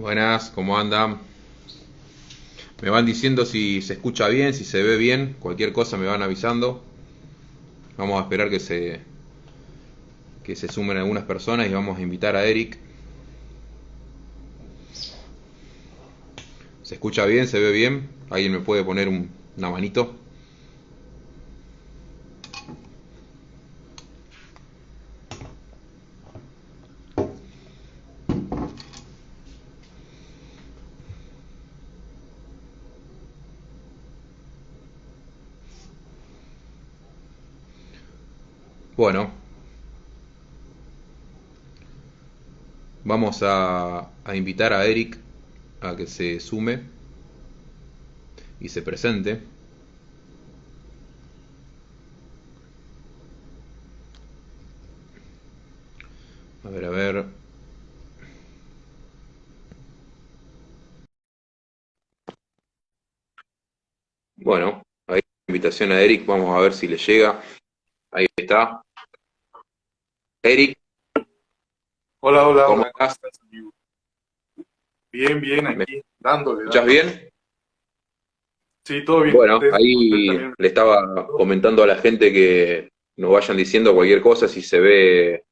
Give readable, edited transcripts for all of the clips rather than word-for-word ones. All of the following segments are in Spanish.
Buenas, ¿cómo andan? Me van diciendo si se escucha bien, si se ve bien, cualquier cosa me van avisando. Vamos a esperar que se sumen algunas personas y vamos a invitar a Eric. ¿Se escucha bien? ¿Se ve bien? ¿Alguien me puede poner una manito? Bueno, vamos a invitar a Eric a que se sume y se presente. A ver, a ver. Bueno, ahí invitación a Eric, vamos a ver si le llega. Ahí está. Eric, Hola, hola, ¿cómo hola, ¿cómo estás? estás, amigo? Bien, bien, ¿Me aquí, dándole, escuchas dándole. bien? Sí, todo bien. Bueno, Usted ahí también. le estaba comentando a la gente que nos vayan diciendo cualquier cosa, si se ve,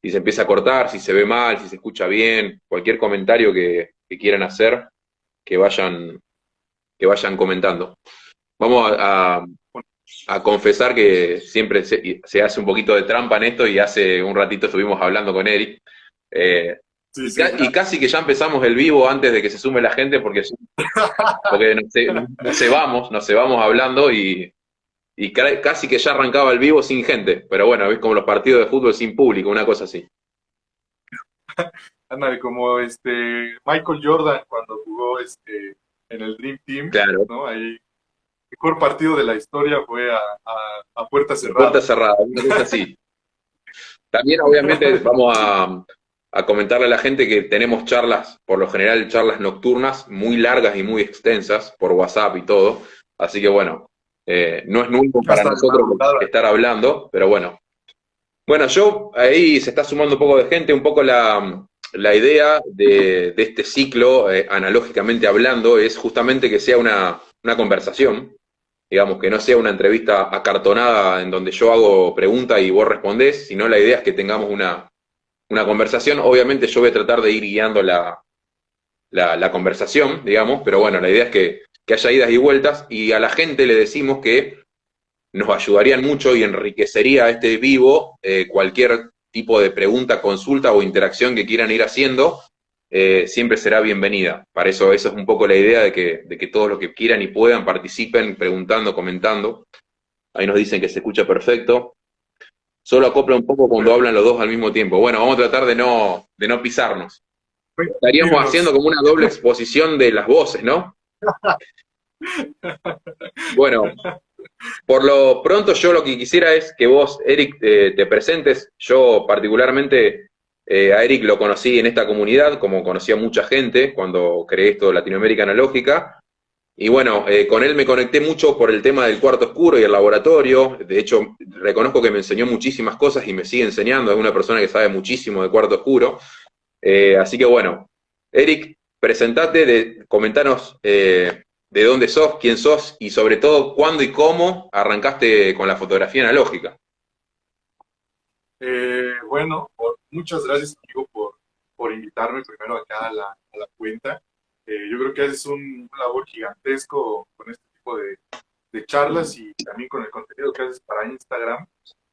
si se empieza a cortar, si se ve mal, si se escucha bien, cualquier comentario que quieran hacer, que vayan, que vayan comentando. Vamos a confesar que siempre se hace un poquito de trampa en esto y hace un ratito estuvimos hablando con Eric. eh, Sí, sí, y casi que ya empezamos el vivo antes de que se sume la gente porque nos cebamos hablando y casi que ya arrancaba el vivo sin gente, pero bueno, es como los partidos de fútbol sin público, una cosa así. ándale, como Michael Jordan cuando jugó en el Dream Team, Claro, ¿no? Ahí, el mejor partido de la historia fue a puerta puerta cerrada. cerrada, una cosa así. También obviamente vamos a comentarle a la gente que tenemos charlas, por lo general charlas nocturnas, muy largas y muy extensas, por WhatsApp y todo, así que bueno, no es nuevo para Hasta de nosotros madrugada. estar hablando, pero bueno. Bueno, yo ahí se está sumando un poco de gente, un poco la idea de este ciclo, analógicamente hablando, es justamente que sea una conversación, digamos, que no sea una entrevista acartonada en donde yo hago preguntas y vos respondés, sino la idea es que tengamos una conversación. Obviamente yo voy a tratar de ir guiando la conversación, digamos, pero bueno, la idea es que haya idas y vueltas y a la gente le decimos que nos ayudarían mucho y enriquecería este vivo cualquier tipo de pregunta, consulta o interacción que quieran ir haciendo, siempre será bienvenida. Para eso es un poco la idea de que todos los que quieran y puedan participen preguntando, comentando. Ahí nos dicen que se escucha perfecto. Solo acopla un poco cuando hablan los dos al mismo tiempo. Bueno, vamos a tratar de no pisarnos. Estaríamos haciendo Coincidirnos. como una doble exposición de las voces, ¿no? Bueno, por lo pronto yo lo que quisiera es que vos, Eric, te presentes. Yo particularmente a Eric lo conocí en esta comunidad, como conocí a mucha gente cuando creé esto de Latinoamérica Analógica. Y bueno, con él me conecté mucho por el tema del cuarto oscuro y el laboratorio. De hecho, reconozco que me enseñó muchísimas cosas y me sigue enseñando. Es una persona que sabe muchísimo de cuarto oscuro. Así que bueno, Eric, presentate, comentanos de dónde sos, quién sos y sobre todo cuándo y cómo arrancaste con la fotografía analógica. Bueno, muchas gracias, amigo, por invitarme primero acá a la cuenta. Yo creo que haces un labor gigantesco con este tipo de charlas y también con el contenido que haces para Instagram,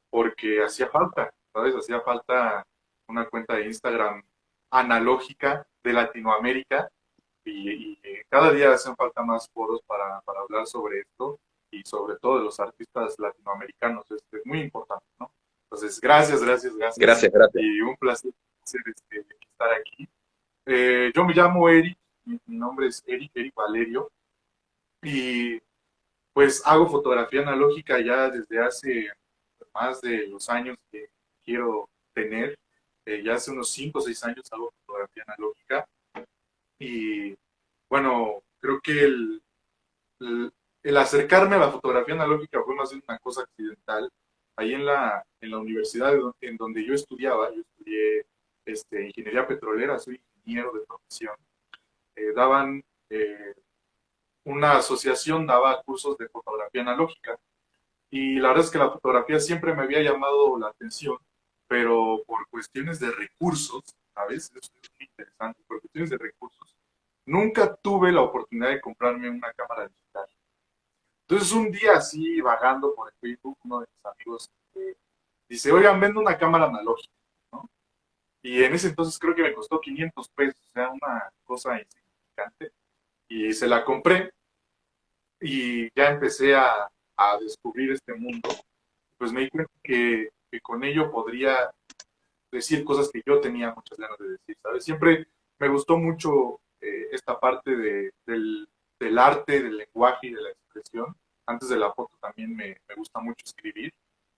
porque hacía falta, ¿sabes? Hacía falta una cuenta de Instagram analógica de Latinoamérica y cada día hacen falta más foros para hablar sobre esto y sobre todo de los artistas latinoamericanos. Es muy importante, ¿no? Entonces, gracias, gracias, gracias Gracias, gracias. y un placer estar aquí. Yo me llamo Eric, mi nombre es Eric Valerio y pues hago fotografía analógica ya desde hace más de los años que quiero tener. Ya hace unos 5 o 6 años hago fotografía analógica y bueno, creo que el acercarme a la fotografía analógica fue más bien una cosa accidental. Ahí en la universidad en donde yo estudiaba, yo estudié ingeniería petrolera, soy ingeniero de profesión. daban, una asociación daba cursos de fotografía analógica y la verdad es que la fotografía siempre me había llamado la atención, pero por cuestiones de recursos, ¿sabes? Eso es muy interesante, por cuestiones de recursos, nunca tuve la oportunidad de comprarme una cámara digital. Entonces un día así, vagando por el Facebook, uno de mis amigos dice, oigan, vendo una cámara analógica, ¿no? Y en ese entonces creo que me costó 500 pesos, o sea, una cosa insignificante. Y se la compré y ya empecé a descubrir este mundo. Pues me di cuenta que con ello podría decir cosas que yo tenía muchas ganas de decir, ¿sabes? Siempre me gustó mucho esta parte del arte, del lenguaje y de la expresión. Antes de la foto también me gusta mucho escribir.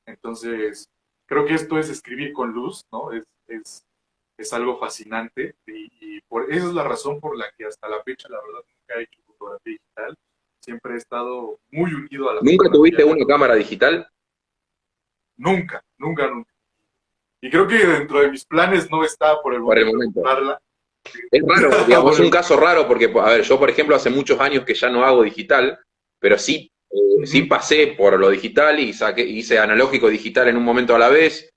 Entonces, creo que esto es escribir con luz, ¿no? Es algo fascinante y esa es la razón por la que hasta la fecha, la verdad, nunca he hecho fotografía digital. Siempre he estado muy unido a la ¿Nunca fotografía tuviste una analógica. cámara digital? Nunca, nunca, nunca. Y creo que dentro de mis planes no está por el Por el momento momento. comprarla. Es raro, digamos, Por es un el- caso raro porque, a ver, yo por ejemplo hace muchos años que ya no hago digital, pero sí, sí Ujú. pasé por lo digital y hice analógico y digital en un momento a la vez,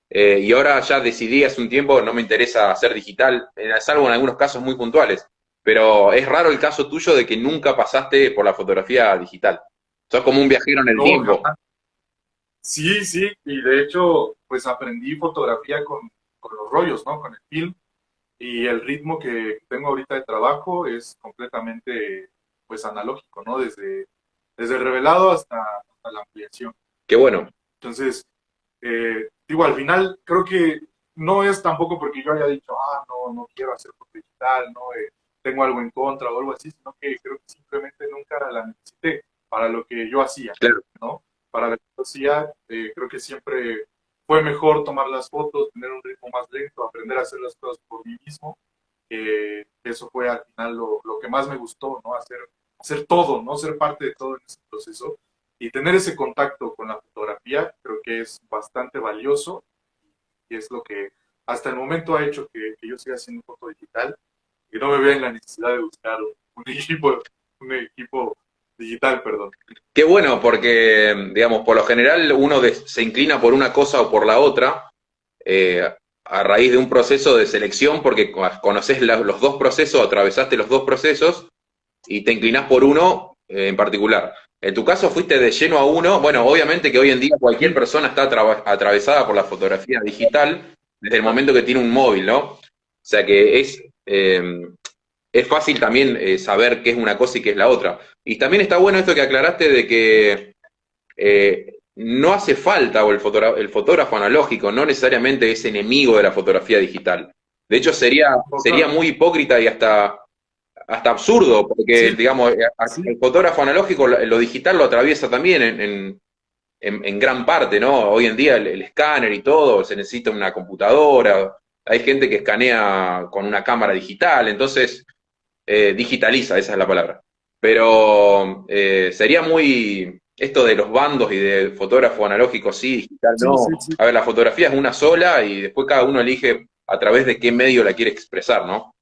y ahora ya decidí hace un tiempo, no me interesa hacer digital, salvo en algunos casos muy puntuales, pero es raro el caso tuyo de que nunca pasaste por la fotografía digital. Sos como un viajero en el No, tiempo. jamás. Sí, sí, y de hecho, pues aprendí fotografía con los rollos, ¿no? Con el film. Y el ritmo que tengo ahorita de trabajo es completamente, pues, analógico, ¿no? Desde el revelado hasta la ampliación. Qué bueno, Entonces, digo, al final creo que no es tampoco porque yo haya dicho, no, no quiero hacer foto digital, no, tengo algo en contra o algo así, sino que creo que simplemente nunca la necesité para lo que yo hacía, claro. ¿no? Para lo que yo hacía, creo que siempre fue mejor tomar las fotos, tener un ritmo más lento, aprender a hacer las cosas por mí mismo. Eso fue al final lo que más me gustó, ¿no? Hacer todo, ¿no? Ser parte de todo en ese proceso y tener ese contacto con la fotografía creo que es bastante valioso y es lo que hasta el momento ha hecho que yo siga haciendo foto digital y no me vea en la necesidad de buscar un equipo digital, perdón. Qué bueno, porque, digamos, por lo general uno se inclina por una cosa o por la otra, a raíz de un proceso de selección, porque conoces los dos procesos, atravesaste los dos procesos y te inclinás por uno en particular. En tu caso fuiste de lleno a uno. Bueno, obviamente que hoy en día cualquier Sí, persona está atravesada por la fotografía digital desde el momento que tiene un móvil, ¿no? O sea que es fácil también saber qué es una cosa y qué es la otra. Y también está bueno esto que aclaraste de que no hace falta, o el fotógrafo analógico no necesariamente es enemigo de la fotografía digital. De hecho, no, sería claro. muy hipócrita y hasta absurdo, porque, Sí, digamos, sí, el fotógrafo analógico, lo digital lo atraviesa también en gran parte, ¿no? Hoy en día el escáner y todo, se necesita una computadora, hay gente que escanea con una cámara digital, entonces digitaliza, esa es la palabra. Pero sería muy esto de los bandos y de fotógrafo analógico sí, digital sí, no. sí, sí. A ver, la fotografía es una sola y después cada uno elige a través de qué medio la quiere expresar, ¿no?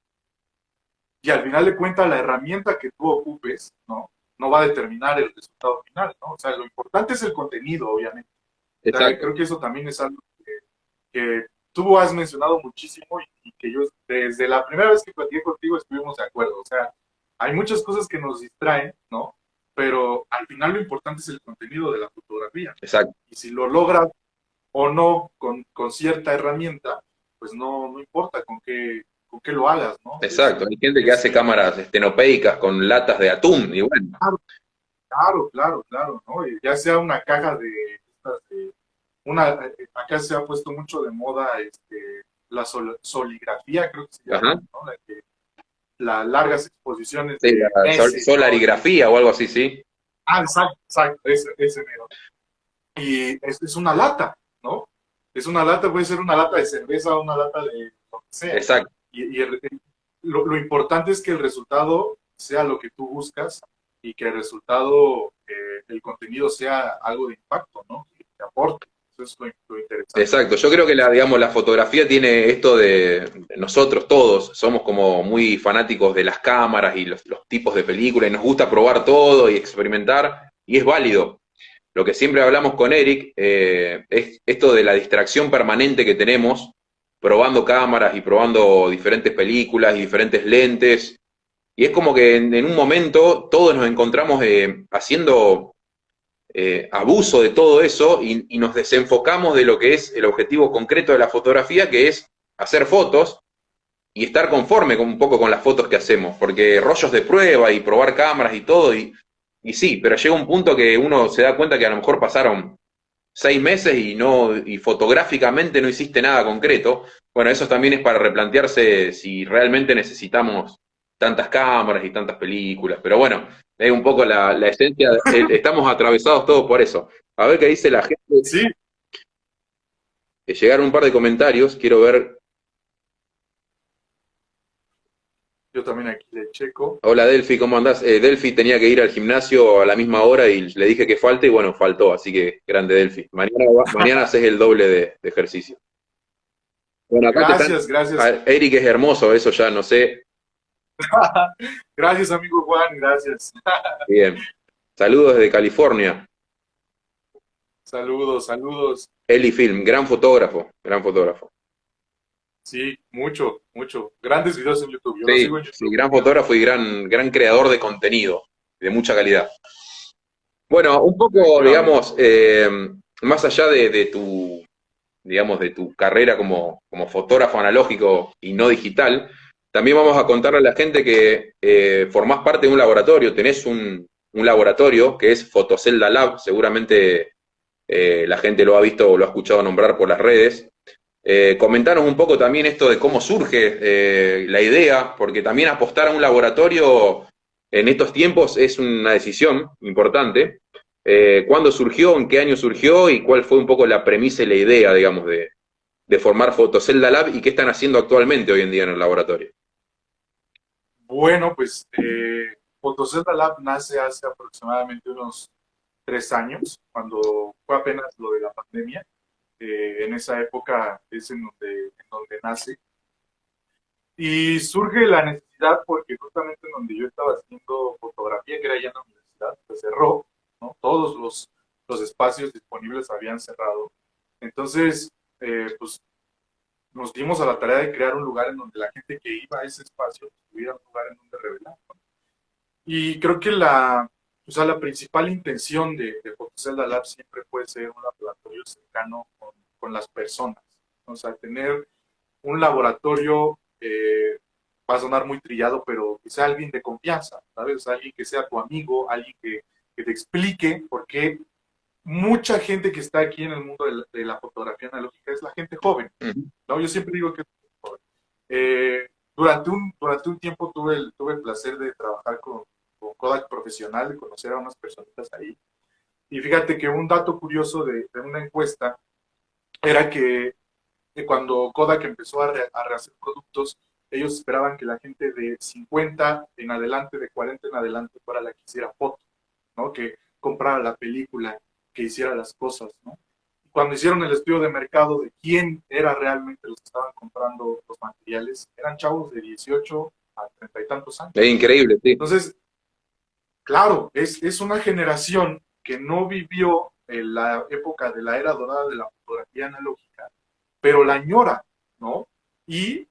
Y al final de cuentas la herramienta que tú ocupes, ¿no? No va a determinar el resultado final, ¿no? O sea, lo importante es el contenido, obviamente. O sea, Exacto. creo que eso también es algo que tú has mencionado muchísimo y que yo desde la primera vez que platiqué contigo estuvimos de acuerdo. O sea, hay muchas cosas que nos distraen, ¿no? Pero al final lo importante es el contenido de la fotografía. Exacto. Y si lo logras o no con cierta herramienta, pues no, no importa con qué lo hagas, ¿no? Exacto. Hay gente que hace Lo cámaras estenopeicas con latas de atún y bueno. claro, claro, claro, claro, ¿no? Y ya sea una caja acá se ha puesto mucho de moda la soligrafía, creo que se llama, Ajá. ¿no? Las largas exposiciones Sí, de la meses, ¿no? solarigrafía o algo así, sí. Exacto, exacto, ese mero. Y es una lata, ¿no? Es una lata, puede ser una lata de cerveza o una lata de lo que sea. Exacto. Lo importante es que el resultado sea lo que tú buscas y que el resultado, el contenido sea algo de impacto, ¿no? Que aporte. Eso es lo interesante. Exacto, yo creo que digamos, la fotografía tiene esto de nosotros todos, somos como muy fanáticos de las cámaras y los tipos de películas y nos gusta probar todo y experimentar y es válido. Lo que siempre hablamos con Eric es esto de la distracción permanente que tenemos probando cámaras y probando diferentes películas y diferentes lentes. Y es como que en un momento todos nos encontramos haciendo abuso de todo eso y nos desenfocamos de lo que es el objetivo concreto de la fotografía, que es hacer fotos y estar conforme con, un poco con las fotos que hacemos, porque rollos de prueba y probar cámaras y todo, y sí, pero llega un punto que uno se da cuenta que a lo mejor pasaron 6 meses y fotográficamente no hiciste nada concreto. Bueno, eso también es para replantearse si realmente necesitamos tantas cámaras y tantas películas, pero bueno, es un poco la esencia, estamos atravesados todos por eso. A ver qué dice la gente. Sí, Llegaron un par de comentarios, quiero ver. yo también aquí le checo. Hola Delphi, ¿cómo andás? Delphi tenía que ir al gimnasio a la misma hora y le dije que falte y bueno, faltó, así que grande Delphi. Mañana haces el doble de ejercicio. Bueno, acá te están. Gracias, gracias. Eric es hermoso, eso ya no sé. Gracias, amigo Juan, gracias. Bien. Saludos desde California. Saludos, saludos. Eli Film, gran fotógrafo, gran fotógrafo. Sí, mucho, mucho. Grandes videos en YouTube. Yo lo Sí, sigo en sí, YouTube. gran fotógrafo y gran creador de contenido, de mucha calidad. Bueno, un poco, Efectivamente. digamos, más allá digamos, de tu carrera como fotógrafo analógico y no digital, también vamos a contarle a la gente que formás parte de un laboratorio, tenés un laboratorio que es Fotocelda Lab, seguramente la gente lo ha visto o lo ha escuchado nombrar por las redes. Comentanos un poco también esto de cómo surge la idea, porque también apostar a un laboratorio en estos tiempos es una decisión importante. ¿Cuándo surgió, en qué año surgió y cuál fue un poco la premisa y la idea, digamos, de formar Fotocelda Lab y qué están haciendo actualmente hoy en día en el laboratorio? Bueno, pues Fotocelda Lab nace hace aproximadamente unos 3 años, cuando fue apenas lo de la pandemia. En esa época es en donde nace. Y surge la necesidad porque justamente en donde yo estaba haciendo fotografía, que era ya en la universidad, pues cerró, ¿no? Todos los espacios disponibles habían cerrado. Entonces, pues nos dimos a la tarea de crear un lugar en donde la gente que iba a ese espacio pues, tuviera un lugar en donde revelar, ¿no? Y creo que la principal intención de Fotocelda Lab siempre puede ser un laboratorio cercano con las personas, ¿no? O sea, tener un laboratorio, va a sonar muy trillado, pero que sea alguien de confianza, ¿sabes? O sea, alguien que sea tu amigo, alguien que te explique, porque mucha gente que está aquí en el mundo de la fotografía analógica es la gente joven, Uh -huh. ¿no? Yo siempre digo que es joven. Durante un tiempo tuve el placer de trabajar con Kodak Profesional, de conocer a unas personitas ahí. Y fíjate que un dato curioso de una encuesta era que cuando Kodak empezó a rehacer productos, ellos esperaban que la gente de 50 en adelante, de 40 en adelante, fuera la que hiciera foto, ¿no? Que comprara la película, que hiciera las cosas, ¿no? Cuando hicieron el estudio de mercado de quién era realmente los que estaban comprando los materiales, eran chavos de 18 a 30 y tantos años. Es increíble, sí. Entonces, claro, es una generación que no vivió en la época de la era dorada de la fotografía analógica, pero la añora, ¿no? Y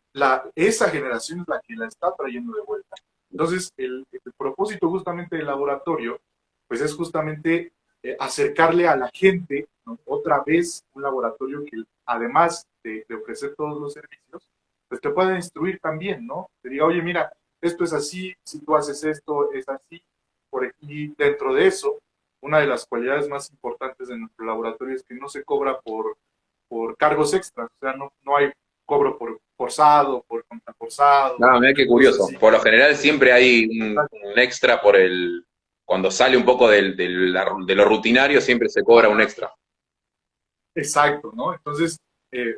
esa generación es la que la está trayendo de vuelta. Entonces, el propósito justamente del laboratorio, pues es justamente acercarle a la gente, ¿no? Otra vez un laboratorio que además de ofrecer todos los servicios, pues te pueda instruir también, ¿no? Te diga, oye, mira, esto es así, si tú haces esto, es así. Y dentro de eso, una de las cualidades más importantes de nuestro laboratorio es que no se cobra por cargos extras, o sea, no hay cobro por forzado, por contraforzado, No, mira qué cosas curioso. así. Por lo general siempre hay un extra cuando sale un poco de lo rutinario, siempre se cobra un Ajá, extra. exacto, ¿no? Entonces,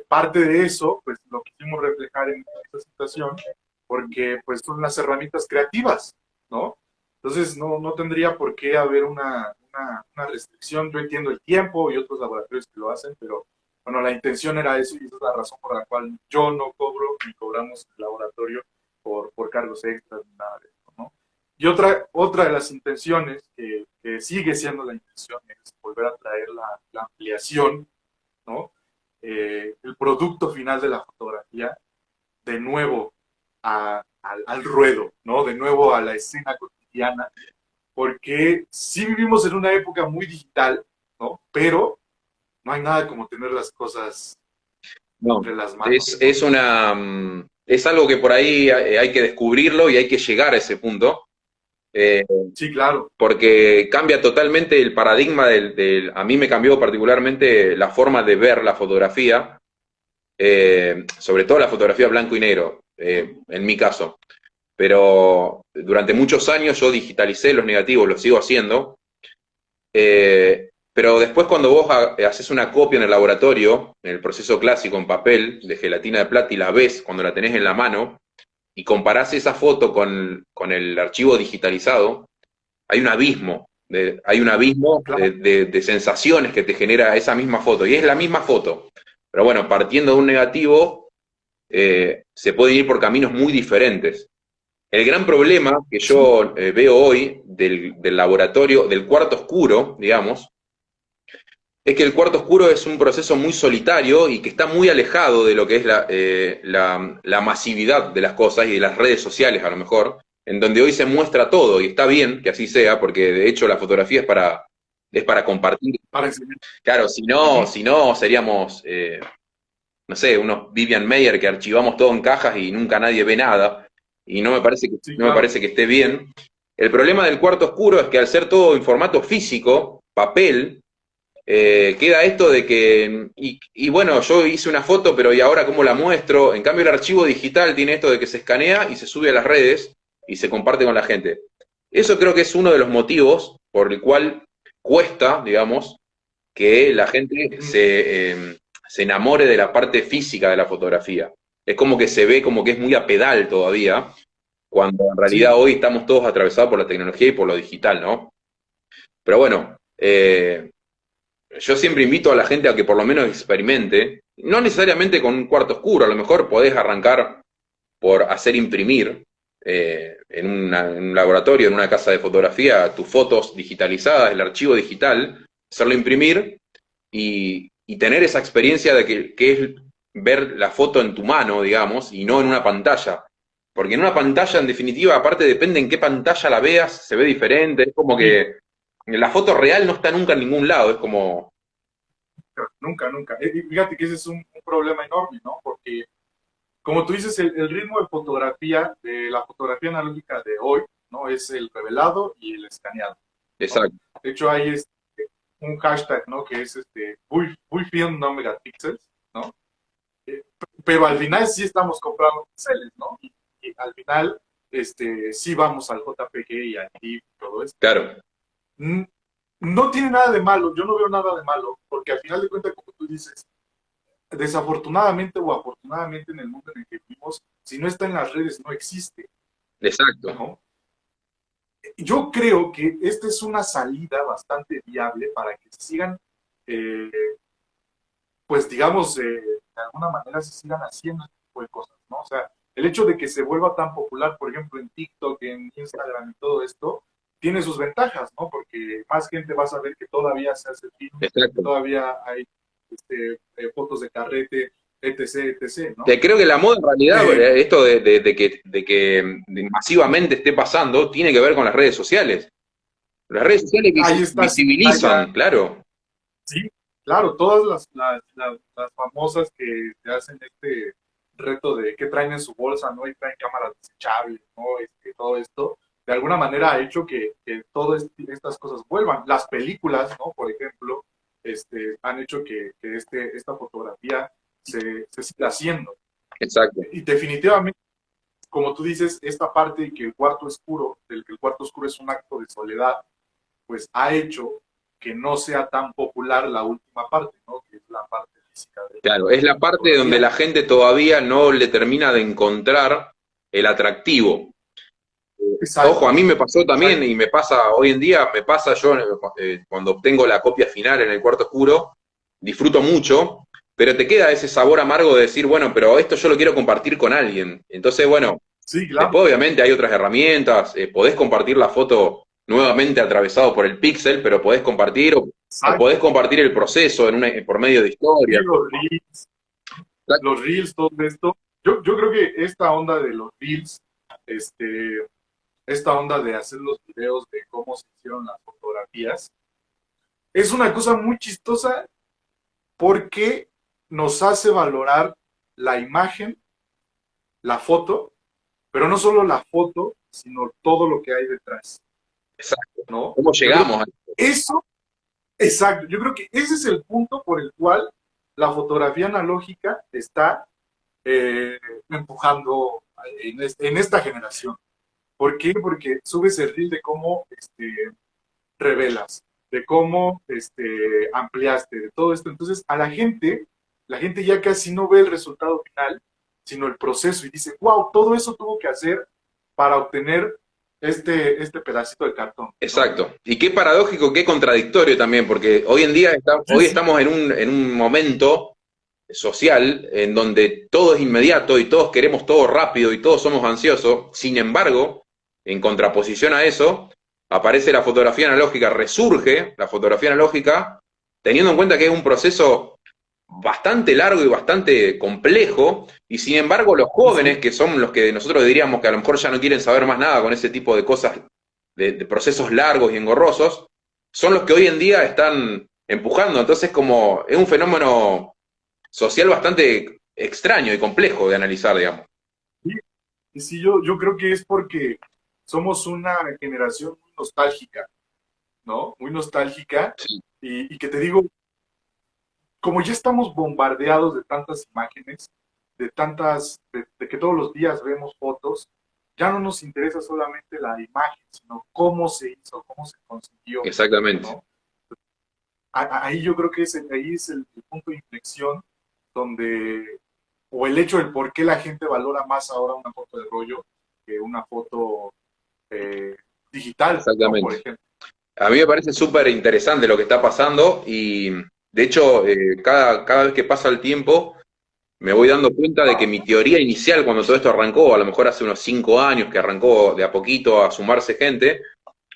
parte de eso, pues lo quisimos reflejar en esta situación, porque pues son las herramientas creativas, ¿no? Entonces, no tendría por qué haber una una restricción. Yo entiendo el tiempo y otros laboratorios que lo hacen, pero bueno, la intención era eso y esa es la razón por la cual yo no cobro ni cobramos en el laboratorio por cargos extras ni nada de eso, ¿no? Y otra de las intenciones, que sigue siendo la intención, es volver a traer la ampliación, ¿no? El producto final de la fotografía de nuevo al ruedo, ¿no? De nuevo a la escena cotidiana, porque sí vivimos en una época muy digital, ¿no? Pero no hay nada como tener las cosas No, entre las manos, ¿no? es algo que por ahí hay que descubrirlo y hay que llegar a ese punto, eh, Sí, claro. porque cambia totalmente el paradigma a mí me cambió particularmente la forma de ver la fotografía, sobre todo la fotografía blanco y negro, en mi caso. Pero durante muchos años yo digitalicé los negativos, lo sigo haciendo, pero después cuando vos haces una copia en el laboratorio, en el proceso clásico en papel, de gelatina de plata, y la ves cuando la tenés en la mano, y comparás esa foto con el archivo digitalizado, hay un abismo, hay un abismo Claro. de sensaciones que te genera esa misma foto, y es la misma foto. Pero bueno, partiendo de un negativo, se puede ir por caminos muy diferentes. El gran problema que Sí, yo veo hoy del laboratorio, del cuarto oscuro, digamos, es que el cuarto oscuro es un proceso muy solitario y que está muy alejado de lo que es la masividad de las cosas y de las redes sociales, a lo mejor, en donde hoy se muestra todo, y está bien que así sea, porque de hecho la fotografía es para compartir. para enseñar. Claro, Ujú. si no seríamos, no sé, unos Vivian Mayer que archivamos todo en cajas y nunca nadie ve nada, y Sí, no me claro. parece que esté bien. El problema del cuarto oscuro es que al ser todo en formato físico, papel, queda esto de que, y bueno, yo hice una foto, pero ¿y ahora cómo la muestro? En cambio, el archivo digital tiene esto de que se escanea y se sube a las redes y se comparte con la gente. Eso creo que es uno de los motivos por el cual cuesta, digamos, que la gente Ujú. se enamore de la parte física de la fotografía. Es como que se ve como que es muy a pedal todavía, cuando en realidad Sí, hoy estamos todos atravesados por la tecnología y por lo digital, ¿no? Pero bueno, yo siempre invito a la gente a que por lo menos experimente, no necesariamente con un cuarto oscuro, a lo mejor podés arrancar por hacer imprimir en un laboratorio, en una casa de fotografía, tus fotos digitalizadas, el archivo digital, hacerlo imprimir y tener esa experiencia de que es ver la foto en tu mano, digamos, y no en una pantalla. Porque en una pantalla, en definitiva, aparte depende en qué pantalla la veas, se ve diferente, es como sí, que la foto real no está nunca en ningún lado, es como. nunca, nunca. Y fíjate que ese es un problema enorme, ¿no? Porque, como tú dices, el ritmo de la fotografía analógica de hoy, ¿no? Es el revelado y el escaneado, ¿no? Exacto, De hecho, hay un hashtag, ¿no? Que es we film no megapixels, ¿no? Eh, pero al final sí estamos comprando píxeles, ¿no? Y al final sí vamos al JPG y al GIF y todo esto. claro, Mm, No tiene nada de malo, yo no veo nada de malo, porque al final de cuentas, como tú dices, desafortunadamente o afortunadamente en el mundo en el que vivimos, si no está en las redes no existe, exacto. ¿no? Yo creo que esta es una salida bastante viable para que se sigan, eh, pues digamos, de alguna manera se sigan haciendo este tipo de cosas, ¿no? O sea, el hecho de que se vuelva tan popular, por ejemplo, en TikTok, en Instagram y todo esto, tiene sus ventajas, ¿no? Porque más gente va a saber que todavía se hace film, que Exacto. todavía hay fotos de carrete, etc., etc., ¿no? Creo que la moda en realidad, Eh, esto de que masivamente esté pasando, tiene que ver con las redes sociales. Las redes sociales Ahí está, sí, visibilizan, claro. sí, claro, todas las famosas que te hacen este reto de qué traen en su bolsa, ¿no? Y traen cámaras desechables, ¿no? Todo esto, de alguna manera ha hecho que todas estas cosas vuelvan. Las películas, ¿no? Por ejemplo, han hecho que esta fotografía se siga haciendo. Exacto. Y definitivamente, como tú dices, esta parte de que el cuarto oscuro, del que el cuarto oscuro es un acto de soledad, pues ha hecho que no sea tan popular la última parte, ¿no? Que es la parte física Claro, es de la la parte donde fotografía. la gente todavía no le termina de encontrar el atractivo. Exacto. Ojo, a mí me pasó también Exacto. y me pasa hoy en día, me pasa yo cuando obtengo la copia final en el cuarto oscuro, disfruto mucho, pero te queda ese sabor amargo de decir, bueno, pero esto yo lo quiero compartir con alguien. Entonces, bueno, Sí, claro. después obviamente hay otras herramientas, podés compartir la foto nuevamente atravesado por el píxel, pero podés compartir o podés Exacto. compartir el proceso por medio de Sí, historias. los reels, todo esto. Yo creo que esta onda de los reels, este, esta onda de hacer los videos de cómo se hicieron las fotografías, es una cosa muy chistosa porque nos hace valorar la imagen, la foto, pero no solo la foto, sino todo lo que hay detrás, Exacto. ¿no? ¿Cómo Yo creo llegamos? que eso, exacto, yo creo que ese es el punto por el cual la fotografía analógica está eh, empujando en esta generación. ¿Por qué? Porque subes el reel de cómo revelas, de cómo ampliaste, de todo esto. Entonces, a la gente ya casi no ve el resultado final, sino el proceso y dice, wow, todo eso tuvo que hacer para obtener este pedacito de cartón, ¿no? Exacto. Y qué paradójico, qué contradictorio también, porque hoy en día Sí, hoy sí, estamos en un momento social en donde todo es inmediato y todos queremos todo rápido y todos somos ansiosos. Sin embargo, en contraposición a eso, aparece la fotografía analógica, resurge la fotografía analógica, teniendo en cuenta que es un proceso bastante largo y bastante complejo, y sin embargo los sí, jóvenes, sí. que son los que nosotros diríamos que a lo mejor ya no quieren saber más nada con ese tipo de cosas, de procesos largos y engorrosos, son los que hoy en día están empujando. Entonces como es un fenómeno social bastante extraño y complejo de analizar, digamos. Sí, y sí, yo creo que es porque somos una generación muy nostálgica, ¿no? Muy nostálgica Sí, y que te digo, como ya estamos bombardeados de tantas imágenes, de que todos los días vemos fotos, ya no nos interesa solamente la imagen, sino cómo se hizo, cómo se consiguió, exactamente. ¿no? Ahí yo creo que ahí es el punto de inflexión donde, o el hecho del por qué la gente valora más ahora una foto de rollo que una foto eh, digital, ¿no? Por Exactamente. ejemplo. A mí me parece súper interesante lo que está pasando y de hecho cada vez que pasa el tiempo me voy dando cuenta de que mi teoría inicial cuando todo esto arrancó, a lo mejor hace unos 5 años que arrancó de a poquito a sumarse gente,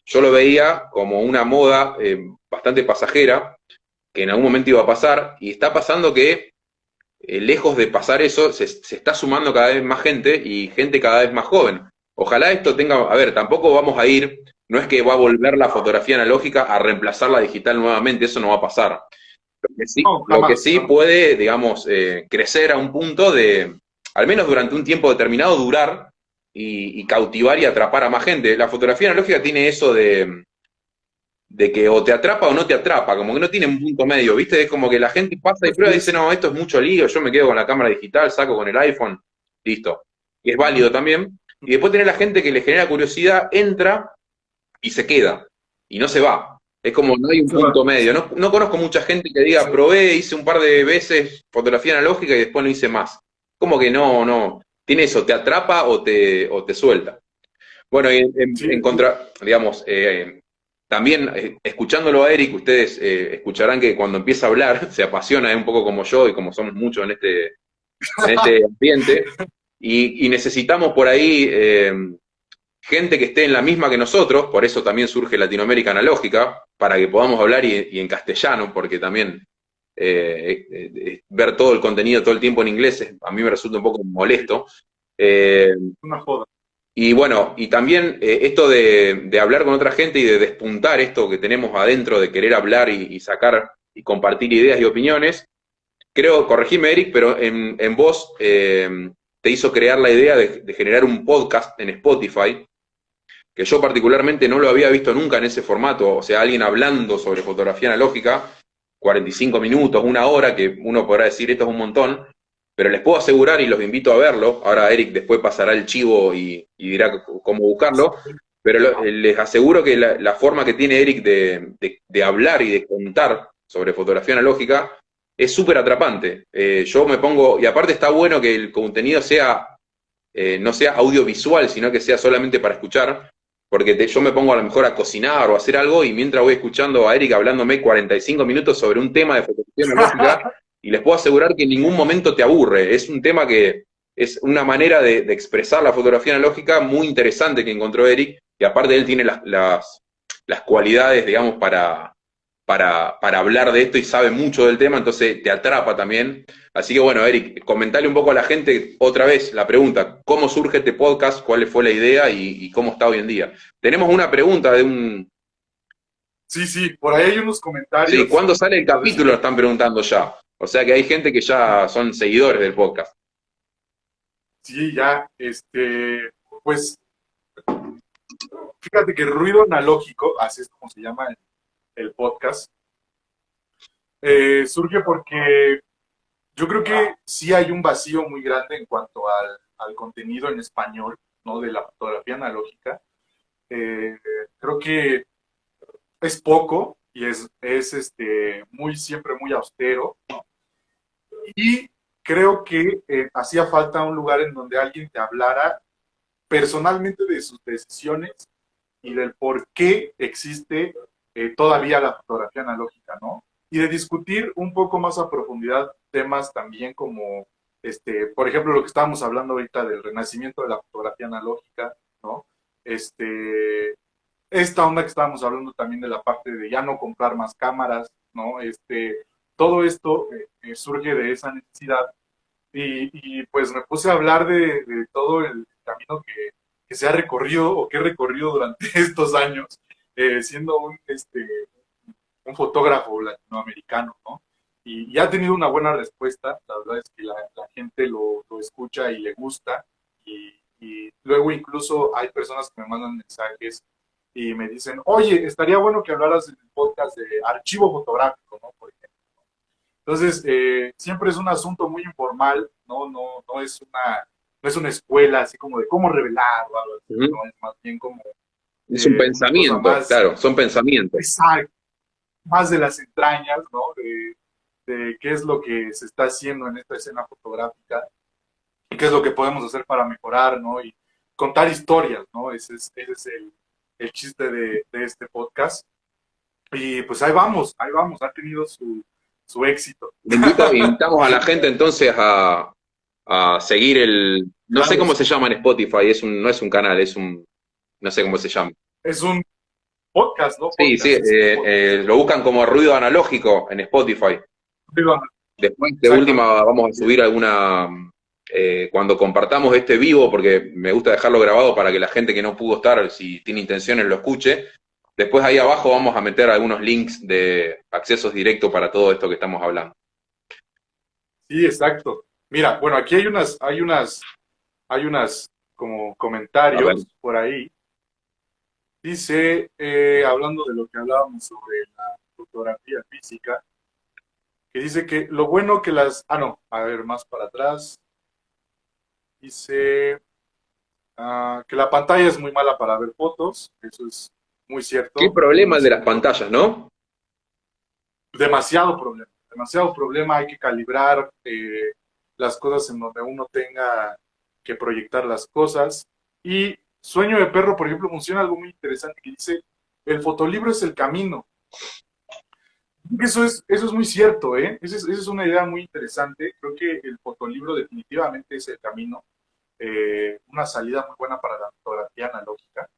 yo lo veía como una moda bastante pasajera, que en algún momento iba a pasar, y está pasando que lejos de pasar eso, se está sumando cada vez más gente y gente cada vez más joven. Ojalá esto tenga, a ver, tampoco vamos a ir, no es que va a volver la fotografía analógica a reemplazar la digital nuevamente, eso no va a pasar. No, Lo que jamás, sí jamás. puede, digamos, crecer a un punto de, al menos durante un tiempo determinado, durar y cautivar y atrapar a más gente. La fotografía analógica tiene eso de que o te atrapa o no te atrapa, como que no tiene un punto medio, ¿viste? Es como que la gente pasa y prueba y Así dice, es. no, esto es mucho lío, yo me quedo con la cámara digital, saco con el iPhone, listo. Y es válido Ujú. también. Y después tenés la gente que le genera curiosidad, entra y se queda, y no se va. Es como no hay un Se va. punto medio. No, no conozco mucha gente que diga, Sí, probé, hice un par de veces fotografía analógica y después no hice más. Como que no, no. Tiene eso, te atrapa o te suelta. Bueno, y en sí, contra, digamos, también escuchándolo a Eric, ustedes escucharán que cuando empieza a hablar se apasiona, un poco como yo y como somos muchos en este ambiente, y necesitamos por ahí gente que esté en la misma que nosotros, por eso también surge Latinoamérica Analógica, para que podamos hablar y en castellano, porque también ver todo el contenido todo el tiempo en inglés a mí me resulta un poco sí, molesto. Eh, una joda. y bueno, y también esto de hablar con otra gente y de despuntar esto que tenemos adentro de querer hablar y sacar y compartir ideas y opiniones, creo, corregime Eric, pero en vos te hizo crear la idea de generar un podcast en Spotify, que yo particularmente no lo había visto nunca en ese formato, o sea, alguien hablando sobre fotografía analógica, 45 minutos, una hora, que uno podrá decir esto es un montón, pero les puedo asegurar y los invito a verlo, ahora Eric después pasará el chivo y dirá cómo buscarlo, pero les aseguro que la forma que tiene Eric de hablar y de contar sobre fotografía analógica es súper atrapante. Yo me pongo, y aparte está bueno que el contenido sea no sea audiovisual, sino que sea solamente para escuchar, porque yo me pongo a lo mejor a cocinar o a hacer algo y mientras voy escuchando a Eric hablándome 45 minutos sobre un tema de fotografía analógica, y les puedo asegurar que en ningún momento te aburre. Es un tema que es una manera de expresar la fotografía analógica muy interesante que encontró Eric, y aparte él tiene las cualidades, digamos, para hablar de esto y sabe mucho del tema, entonces te atrapa también. Así que bueno, Eric, comentale un poco a la gente otra vez la pregunta, ¿cómo surge este podcast? ¿Cuál fue la idea y cómo está hoy en día? Tenemos una pregunta de un... Sí, sí, por ahí hay unos Sí, comentarios. ¿cuándo sale el capítulo? Lo están preguntando ya. O sea que hay gente que ya son seguidores del podcast. Sí, ya, pues, fíjate que ruido analógico, así es como se llama el podcast, surge porque yo creo que sí hay un vacío muy grande en cuanto al contenido en español, ¿no? De la fotografía analógica. Eh, Creo que es poco y es muy, siempre muy austero. Y creo que hacía falta un lugar en donde alguien te hablara personalmente de sus decisiones y del por qué existe todavía la fotografía analógica, ¿no? Y de discutir un poco más a profundidad temas también como, por ejemplo, lo que estábamos hablando ahorita del renacimiento de la fotografía analógica, ¿no? Esta onda que estábamos hablando también de la parte de ya no comprar más cámaras, ¿no? Todo esto surge de esa necesidad y pues me puse a hablar de todo el camino que se ha recorrido o que he recorrido durante estos años, siendo un fotógrafo latinoamericano, ¿no? Y ha tenido una buena respuesta, la verdad es que la gente lo escucha y le gusta, y luego incluso hay personas que me mandan mensajes y me dicen, oye, estaría bueno que hablaras en el podcast de archivo fotográfico, ¿no? Por ejemplo. Entonces, siempre es un asunto muy informal, ¿no? No es una escuela así como de cómo revelar o algo así, ¿no? Es más bien como Es un una cosa pensamiento, más, claro, son pensamientos. exacta, más de las entrañas, ¿no? De qué es lo que se está haciendo en esta escena fotográfica y qué es lo que podemos hacer para mejorar, ¿no? Y contar historias, ¿no? Ese es el chiste de este podcast. Y pues ahí vamos, ha tenido su éxito. Invitamos a la gente entonces a seguir no sé Claro, cómo se llama en Spotify, no es un canal, no sé cómo se llama. es un podcast, ¿no? Sí, sí, Podcast, es un podcast. lo buscan como ruido analógico en Spotify. Después de Exactamente. última vamos a subir alguna, cuando compartamos este vivo, porque me gusta dejarlo grabado para que la gente que no pudo estar, si tiene intenciones, lo escuche. Después ahí abajo vamos a meter algunos links de accesos directos para todo esto que estamos hablando. Sí, exacto. Mira, bueno, aquí hay unas como A ver. comentarios por ahí. Dice, hablando de lo que hablábamos sobre la fotografía física, que dice que lo bueno que no, a ver, más para atrás. Dice que la pantalla es muy mala para ver fotos. Eso es muy Qué cierto, problema muy el de las cierto. pantallas, ¿no? Demasiado problema, demasiado problema. Hay que calibrar las cosas en donde uno tenga que proyectar las cosas. Y Sueño de Perro, por ejemplo, funciona algo muy interesante que dice, el fotolibro es el camino. Eso es muy cierto, ¿eh? Esa es una idea muy interesante. Creo que el fotolibro definitivamente es el camino. Una salida muy buena para la fotografía analógica.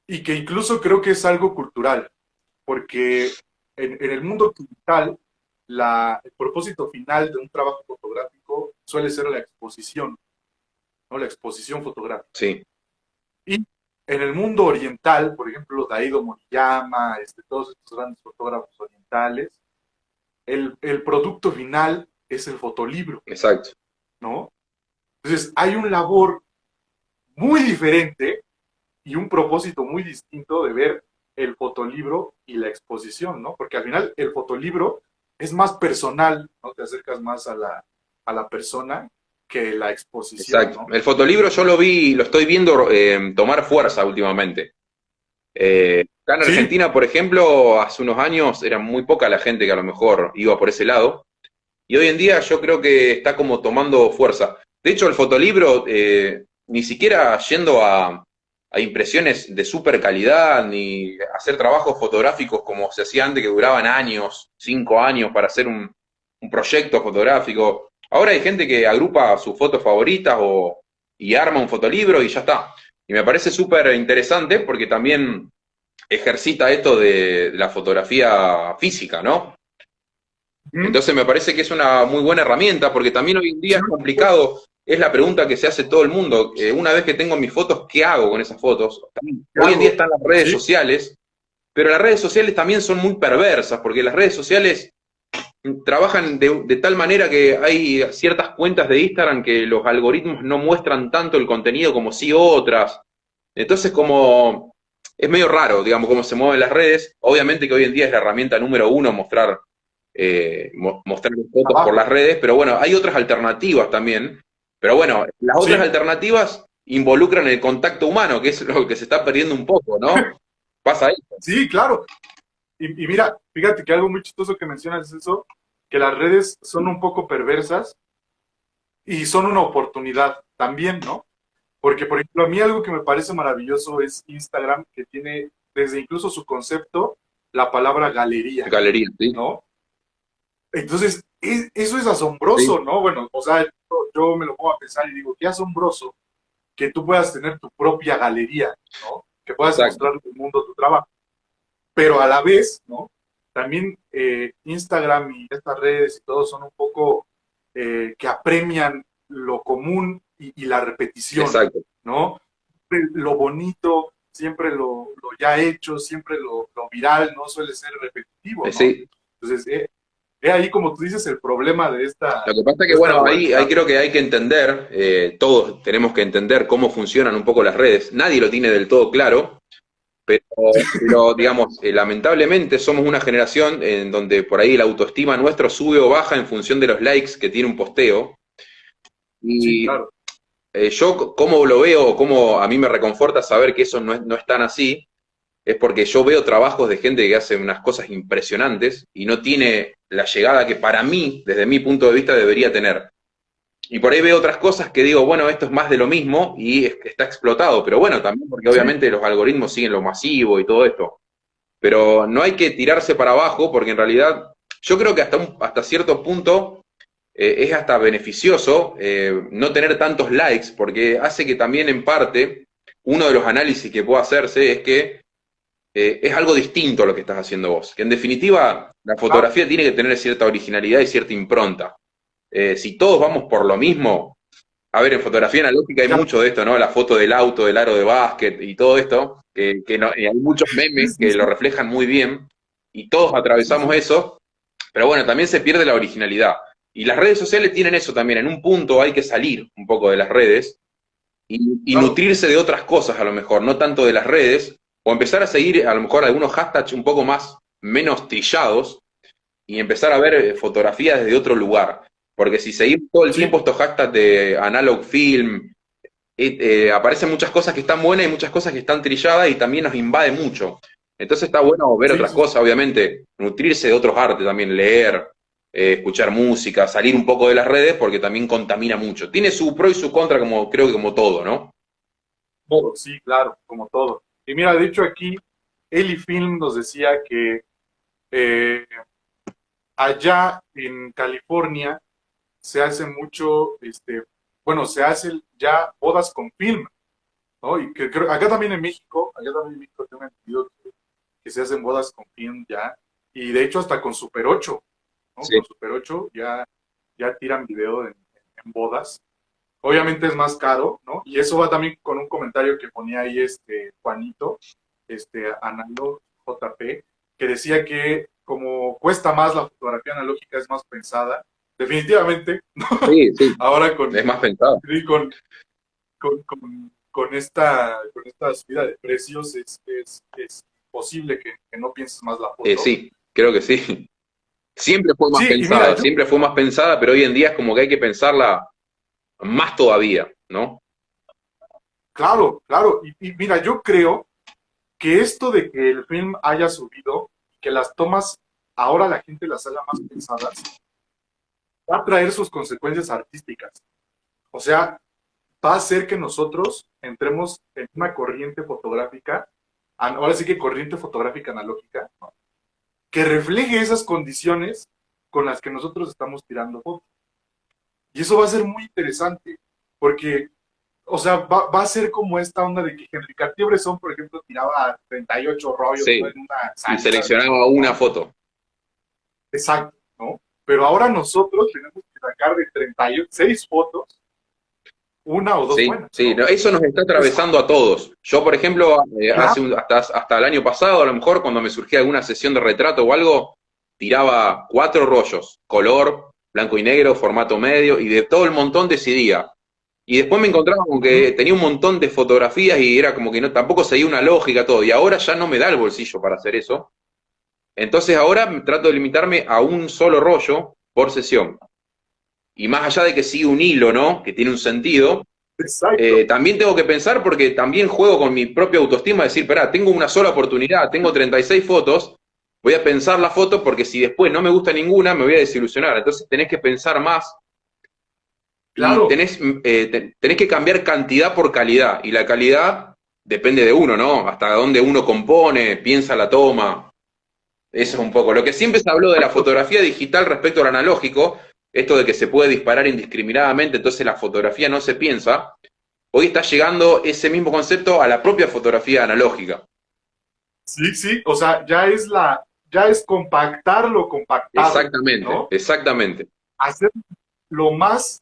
Y que incluso creo que es algo cultural, porque en el mundo occidental, el propósito final de un trabajo fotográfico suele ser la exposición, ¿no? La exposición fotográfica. Sí, Y en el mundo oriental, por ejemplo, Daido Moriyama, todos estos grandes fotógrafos orientales, el producto final es el fotolibro, exacto. ¿no? Entonces, hay un labor muy diferente y un propósito muy distinto de ver el fotolibro y la exposición, ¿no? Porque al final el fotolibro es más personal, ¿no? Te acercas más a la persona que la exposición, Exacto. ¿no? El fotolibro yo lo vi, lo estoy viendo tomar fuerza últimamente. Acá en Sí, Argentina, por ejemplo, hace unos años era muy poca la gente que a lo mejor iba por ese lado. Y hoy en día yo creo que está como tomando fuerza. De hecho, el fotolibro, ni siquiera yendo a impresiones de super calidad, ni hacer trabajos fotográficos como se hacía antes, que duraban años, 5 años para hacer un proyecto fotográfico. Ahora hay gente que agrupa sus fotos favoritas y arma un fotolibro y ya está. Y me parece súper interesante porque también ejercita esto de la fotografía física, ¿no? Ujú. Entonces me parece que es una muy buena herramienta porque también hoy en día Sí, es complicado, es la pregunta que se hace todo el mundo. Una vez que tengo mis fotos, ¿qué hago con esas fotos? ¿qué Hoy en día hago? están las redes Sí, sociales, pero las redes sociales también son muy perversas porque las redes sociales trabajan de tal manera que hay ciertas cuentas de Instagram que los algoritmos no muestran tanto el contenido como sí otras. Entonces como es medio raro, digamos, cómo se mueven las redes. Obviamente que hoy en día es la herramienta número uno mostrar fotos por abajo. las redes, pero bueno, hay otras alternativas también. Pero bueno, las otras Sí, alternativas involucran el contacto humano, que es lo que se está perdiendo un poco, ¿no? Pasa ahí. sí, claro. Y mira, fíjate que algo muy chistoso que mencionas es eso, que las redes son un poco perversas y son una oportunidad también, ¿no? Porque, por ejemplo, a mí algo que me parece maravilloso es Instagram, que tiene desde incluso su concepto la palabra galería, Galería, ¿sí? ¿no? Entonces, eso es Sí, asombroso, ¿no? Bueno, o sea, yo me lo pongo a pensar y digo, qué asombroso que tú puedas tener tu propia galería, ¿no? Que puedas exacto. mostrar al mundo tu trabajo. Pero a la vez, ¿no? También Instagram y estas redes y todo son un poco que apremian lo común y la repetición, Exacto. ¿no? Lo bonito, siempre lo ya hecho, siempre lo viral, ¿no? Suele ser repetitivo, ¿no? Sí. Entonces, ahí, como tú dices, el problema Lo que pasa es de que, esta bueno, dualidad. ahí creo que hay que entender, todos tenemos que entender cómo funcionan un poco las redes. Nadie lo tiene del todo claro, pero, pero digamos, lamentablemente somos una generación en donde por ahí la autoestima nuestra sube o baja en función de los likes que tiene un posteo. Sí, Y claro. yo, cómo lo veo, cómo a mí me reconforta saber que eso no es tan así, es porque yo veo trabajos de gente que hace unas cosas impresionantes y no tiene la llegada que para mí, desde mi punto de vista, debería tener. Y por ahí veo otras cosas que digo, bueno, esto es más de lo mismo y está explotado, pero bueno, también porque Sí, obviamente los algoritmos siguen lo masivo y todo esto. Pero no hay que tirarse para abajo porque en realidad yo creo que hasta cierto punto es hasta beneficioso no tener tantos likes porque hace que también en parte uno de los análisis que puede hacerse es que es algo distinto a lo que estás haciendo vos. Que en definitiva la claro. fotografía tiene que tener cierta originalidad y cierta impronta. Si todos vamos por lo mismo, a ver, en fotografía analógica hay Ya. mucho de esto, ¿no? La foto del auto, del aro de básquet y todo esto, y hay muchos Sí, memes sí, que lo sí, reflejan muy bien y todos sí, atravesamos sí. eso, pero bueno, también se pierde la originalidad. Y las redes sociales tienen eso también, en un punto hay que salir un poco de las redes y Claro. nutrirse de otras cosas a lo mejor, no tanto de las redes, o empezar a seguir a lo mejor algunos hashtags un poco más, menos trillados, y empezar a ver fotografías desde otro lugar. Porque si seguimos todo el Sí, tiempo estos hashtags de analog film, aparecen muchas cosas que están buenas y muchas cosas que están trilladas y también nos invade mucho. Entonces está bueno ver sí, otras sí, sí. cosas, obviamente, nutrirse de otros artes también, leer, escuchar música, salir un poco de las redes porque también contamina mucho. Tiene su pro y su contra, como creo que como todo, ¿no? Todo, sí, claro, como todo. Y mira, de hecho aquí, Eli Film nos decía que eh, allá en California se hace mucho, bueno, se hacen ya bodas con film, ¿no? Y que creo, acá también en México tengo entendido que se hacen bodas con film ya, y de hecho hasta con Super 8, ¿no? Sí. Con Super 8 ya tiran video en bodas. Obviamente es más caro, ¿no? Y eso va también con un comentario que ponía ahí Juanito, Analo JP, que decía que como cuesta más la fotografía analógica, es más pensada. Definitivamente, Sí, sí, ahora es más pensado. con esta subida de precios es posible que no pienses más la foto. Sí, creo que sí. Sí, y mira, yo, Siempre fue más pensada, pero hoy en día es como que hay que pensarla más todavía, ¿no? claro, claro, y mira, yo creo que esto de que el film haya subido, que las tomas ahora la gente las haga más pensadas, va a traer sus consecuencias artísticas. O sea, va a hacer que nosotros entremos en una corriente fotográfica, ahora sí que corriente fotográfica analógica, ¿no? Que refleje esas condiciones con las que nosotros estamos tirando fotos. Y eso va a ser muy interesante, porque, o sea, va a ser como esta onda de que Henry Cartier-Bresson, por ejemplo, tiraba 38 rollos, Sí, ¿no? En una y salsa, seleccionaba una ¿no? foto. Exacto, ¿no? Pero ahora nosotros tenemos que sacar de 36 fotos, una o dos Sí, buenas, sí, ¿no? no, eso nos está Entonces, atravesando a todos. Yo, por ejemplo, claro, hasta el año pasado, a lo mejor, cuando me surgía alguna sesión de retrato o algo, tiraba 4 rollos, color, blanco y negro, formato medio, y de todo el montón decidía. Y después me encontraba con que tenía un montón de fotografías y era como que no, tampoco seguía una lógica todo. Y ahora ya no me da el bolsillo para hacer eso. Entonces ahora trato de limitarme a un solo rollo por sesión. Y más allá de que siga un hilo, ¿no? Que tiene un sentido, exacto, también tengo que pensar porque también juego con mi propia autoestima, decir, pará, tengo una sola oportunidad, tengo 36 fotos, voy a pensar la foto porque si después no me gusta ninguna, me voy a desilusionar. Entonces tenés que pensar más y claro. tenés que cambiar cantidad por calidad. Y la calidad depende de uno, ¿no? Hasta dónde uno compone, piensa la toma. Eso es un poco. Lo que siempre se habló de la fotografía digital respecto al analógico, esto de que se puede disparar indiscriminadamente, entonces la fotografía no se piensa. Hoy está llegando ese mismo concepto a la propia fotografía analógica. Sí, sí, o sea, ya es compactar lo compactable, Exactamente, ¿no? exactamente. Hacer lo más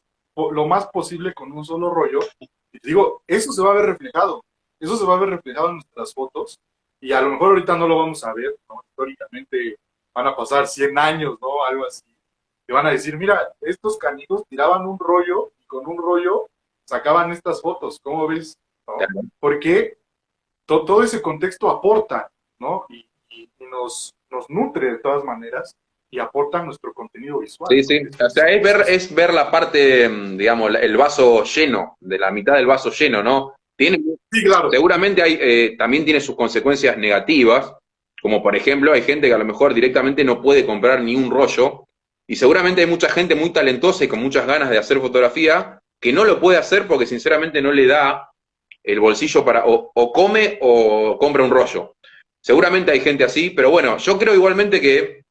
posible con un solo rollo. Y te digo, eso se va a ver reflejado. Eso se va a ver reflejado en nuestras fotos. Y a lo mejor ahorita no lo vamos a ver, ¿no? Históricamente van a pasar 100 años, ¿no? Algo así. Te van a decir, mira, estos caninos tiraban un rollo y con un rollo sacaban estas fotos. ¿Cómo ves? ¿No? Porque todo ese contexto aporta, ¿no? Y nos nutre de todas maneras y aporta nuestro contenido visual, Sí, ¿no? sí. O sea, es ver la parte, digamos, el vaso lleno, de la mitad del vaso lleno, ¿no? Sí, claro. Seguramente también tiene sus consecuencias negativas, como por ejemplo, hay gente que a lo mejor directamente no puede comprar ni un rollo, y seguramente hay mucha gente muy talentosa y con muchas ganas de hacer fotografía que no lo puede hacer porque sinceramente no le da el bolsillo para, o come o compra un rollo. Seguramente hay gente así, pero bueno, yo creo igualmente que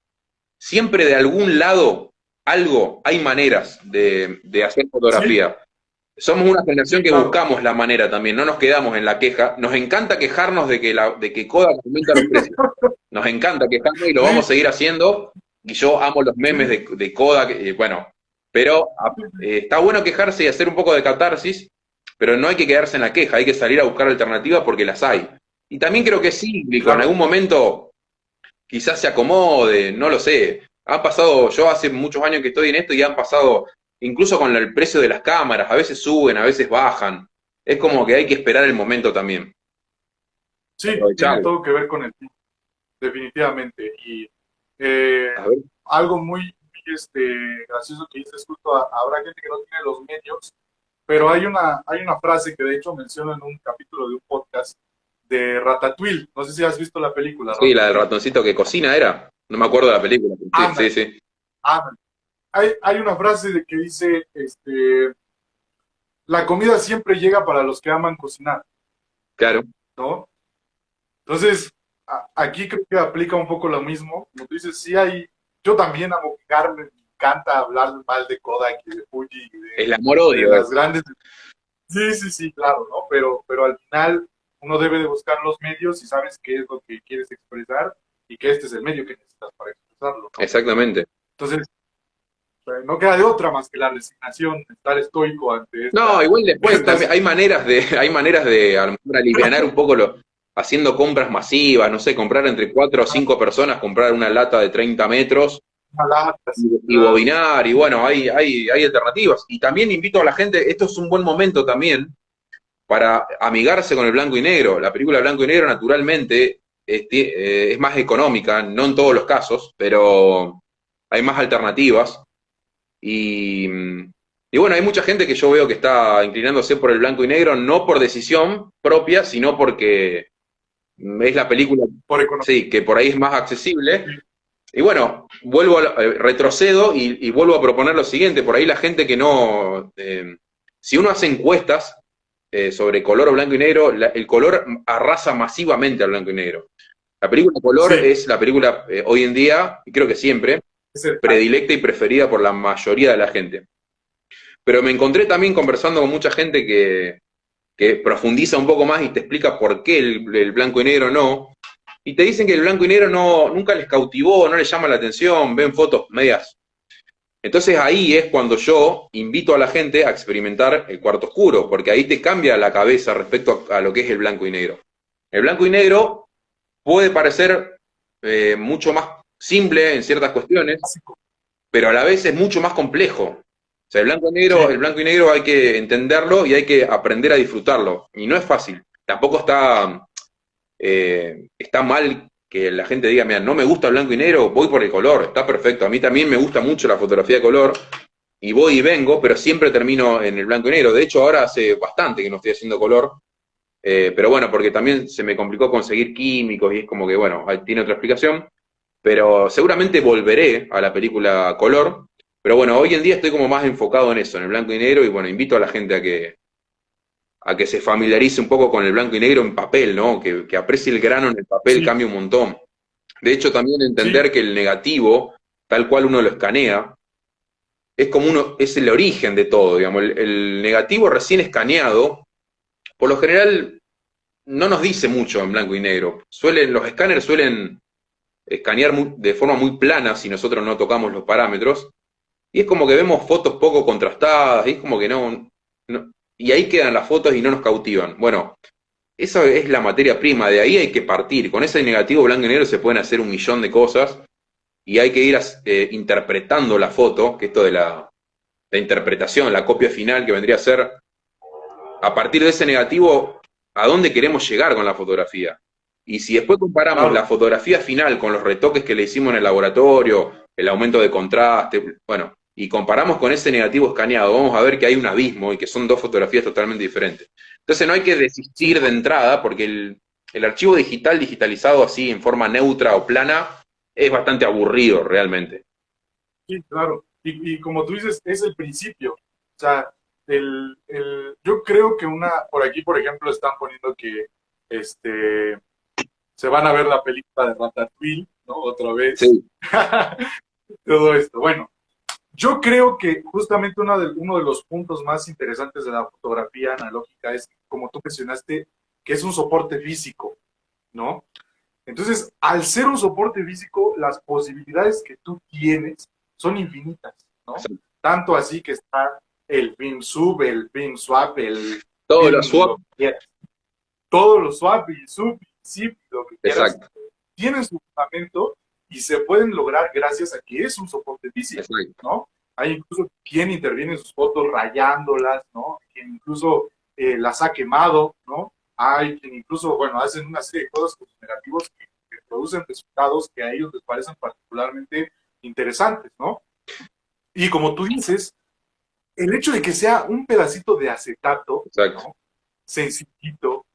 siempre de algún lado, algo, hay maneras de hacer Sí, fotografía. Somos una generación sí, que claro. buscamos la manera también, no nos quedamos en la queja. Nos encanta quejarnos de que Kodak aumenta los precios. Nos encanta quejarnos y lo Sí, vamos a seguir haciendo. Y yo amo los sí, memes de Kodak, bueno, pero está bueno quejarse y hacer un poco de catarsis, pero no hay que quedarse en la queja, hay que salir a buscar alternativas porque las hay. Y también creo que es cíclico, en claro. algún momento quizás se acomode, no lo sé. Ha pasado, yo hace muchos años que estoy en esto y han pasado, incluso con el precio de las cámaras, a veces suben, a veces bajan. Es como que hay que esperar el momento también, Sí, tiene aprovecharlo. todo que ver con el tiempo, definitivamente. Y eh, A ver, algo muy gracioso que dices justo, habrá gente que no tiene los medios, pero hay una frase que de hecho menciono en un capítulo de un podcast de Ratatouille. No sé si has visto la película sí, la del Ratatouille. ratoncito que cocina era. No me acuerdo de la película, pero sí, sí, Ándale, sí, ándale. Hay una frase de que dice, la comida siempre llega para los que aman cocinar, claro. ¿no? Entonces, aquí creo que aplica un poco lo mismo. Como tú dices, sí hay, yo también amo quejarme, me encanta hablar mal de Kodak y de Fuji y El de amor-odio las es. grandes. Sí, sí, sí, claro, ¿no? Pero al final uno debe de buscar los medios y sabes qué es lo que quieres expresar y que este es el medio que necesitas para expresarlo, ¿no? Exactamente. Entonces, no queda de otra más que la resignación, estar estoico ante No, igual después esta también situación. hay maneras de a lo mejor alivianar un poco haciendo compras masivas, no sé, comprar entre 4 o 5 personas, comprar una lata de 30 metros y Claro, bobinar, y bueno, hay alternativas. Y también invito a la gente, esto es un buen momento también para amigarse con el blanco y negro. La película blanco y negro naturalmente es más económica, no en todos los casos, pero hay más alternativas. Y, y bueno, hay mucha gente que yo veo que está inclinándose por el blanco y negro, no por decisión propia, sino porque es la película, por economía. sí, que por ahí es más accesible. Y bueno, retrocedo y vuelvo a proponer lo siguiente, por ahí la gente que no, si uno hace encuestas sobre color o blanco y negro, el color arrasa masivamente al blanco y negro. La película color Sí, es la película hoy en día, y creo que siempre, es el predilecta y preferida por la mayoría de la gente. Pero me encontré también conversando con mucha gente que profundiza un poco más y te explica por qué el blanco y negro no. Y te dicen que el blanco y negro no, nunca les cautivó, no les llama la atención, ven fotos medias. Entonces ahí es cuando yo invito a la gente a experimentar el cuarto oscuro, porque ahí te cambia la cabeza respecto a lo que es el blanco y negro. El blanco y negro puede parecer mucho más simple en ciertas cuestiones, clásico. pero a la vez es mucho más complejo. O sea, Sí, el blanco y negro hay que entenderlo y hay que aprender a disfrutarlo. Y no es fácil. Tampoco está mal que la gente diga, mira, no me gusta el blanco y negro, voy por el color, está perfecto. A mí también me gusta mucho la fotografía de color y voy y vengo, pero siempre termino en el blanco y negro. De hecho, ahora hace bastante que no estoy haciendo color, pero bueno, porque también se me complicó conseguir químicos y es como que, bueno, tiene otra explicación. Pero seguramente volveré a la película color. Pero bueno, hoy en día estoy como más enfocado en eso, en el blanco y negro, y bueno, invito a la gente a que se familiarice un poco con el blanco y negro en papel, ¿no? Que aprecie el grano en el papel, sí, cambia un montón. De hecho, también sí, entender que el negativo, tal cual uno lo escanea, es el origen de todo, digamos. El negativo recién escaneado, por lo general, no nos dice mucho en blanco y negro. Los escáneres suelen escanear de forma muy plana si nosotros no tocamos los parámetros, y es como que vemos fotos poco contrastadas, y es como que y ahí quedan las fotos y no nos cautivan. Bueno, esa es la materia prima, de ahí hay que partir. Con ese negativo blanco y negro se pueden hacer un millón de cosas, y hay que ir interpretando la foto, que esto de la interpretación, la copia final que vendría a ser, a partir de ese negativo, a dónde queremos llegar con la fotografía. Y si después comparamos la claro. fotografía final con los retoques que le hicimos en el laboratorio, el aumento de contraste, bueno, y comparamos con ese negativo escaneado, vamos a ver que hay un abismo y que son dos fotografías totalmente diferentes. Entonces no hay que Sí, desistir de entrada, porque el archivo digital digitalizado así en forma neutra o plana es bastante aburrido realmente. sí, claro. Y como tú dices, es el principio. O sea, yo creo que por aquí, por ejemplo, están poniendo que este, se van a ver la película de Ratatouille, ¿no? Otra vez. Sí, Todo esto. Bueno, yo creo que justamente uno de los puntos más interesantes de la fotografía analógica es, como tú mencionaste, que es un soporte físico, ¿no? Entonces, al ser un soporte físico, las posibilidades que tú tienes son infinitas, ¿no? Tanto así que está el film sub, el film swap, el todo lo film swap, lo que quieras. Todos los swap y sub y zip, lo que quieras, exacto, tienen su fundamento y se pueden lograr gracias a que es un soporte físico, exacto. ¿no? Hay incluso quien interviene en sus fotos rayándolas, ¿no? Quien incluso las ha quemado, ¿no? Hay quien incluso, bueno, hacen una serie de cosas con sus negativos que producen resultados que a ellos les parecen particularmente interesantes, ¿no? Y como tú dices, el hecho de que sea un pedacito de acetato, Exacto. ¿no? Sencillito,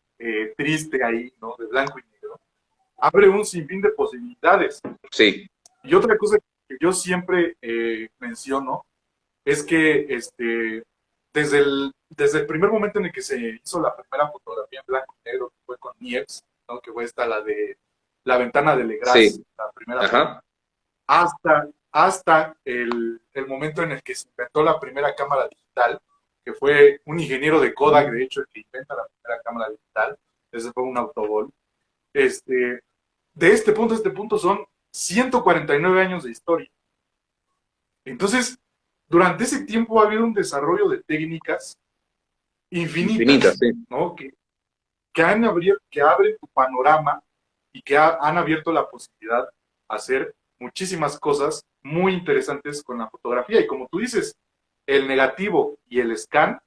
triste ahí, ¿no? De blanco y negro, abre un sinfín de posibilidades. Sí, Y otra cosa que yo siempre menciono es que desde el primer momento en el que se hizo la primera fotografía en blanco y negro, que fue con Niepce, ¿no? Que fue esta la de la ventana de Legras, sí, la primera foto, ajá, hasta el momento en el que se inventó la primera cámara digital, que fue un ingeniero de Kodak, de hecho, el que inventa la primera cámara digital. Ese fue un autobol. De este punto a este punto son 149 años de historia. Entonces, durante ese tiempo ha habido un desarrollo de técnicas infinita, infinitas, sí. ¿no? Que abren tu panorama y que han abierto la posibilidad a hacer muchísimas cosas muy interesantes con la fotografía. Y como tú dices, el negativo y el scan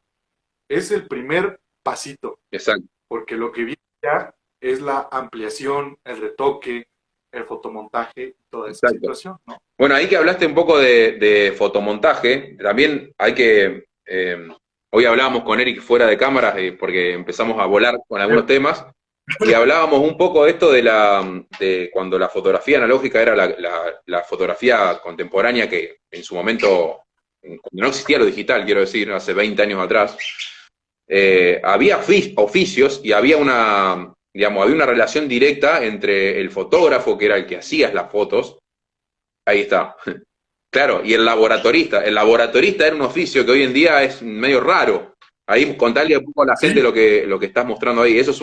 es el primer pasito, Exacto, porque lo que viene ya es la ampliación, el retoque, el fotomontaje y toda esa exacto. situación, ¿no? Bueno, ahí que hablaste un poco de fotomontaje, también hay que, hoy hablábamos con Eric fuera de cámaras, porque empezamos a volar con algunos temas, y hablábamos un poco de esto de cuando la fotografía analógica era la fotografía contemporánea que en su momento cuando no existía lo digital, quiero decir, hace 20 años atrás, había oficios y había digamos, había una relación directa entre el fotógrafo, que era el que hacía las fotos, ahí está, claro, y el laboratorista. El laboratorista era un oficio que hoy en día es medio raro. Ahí contarle un poco a la gente Sí, lo que estás mostrando ahí. Eso es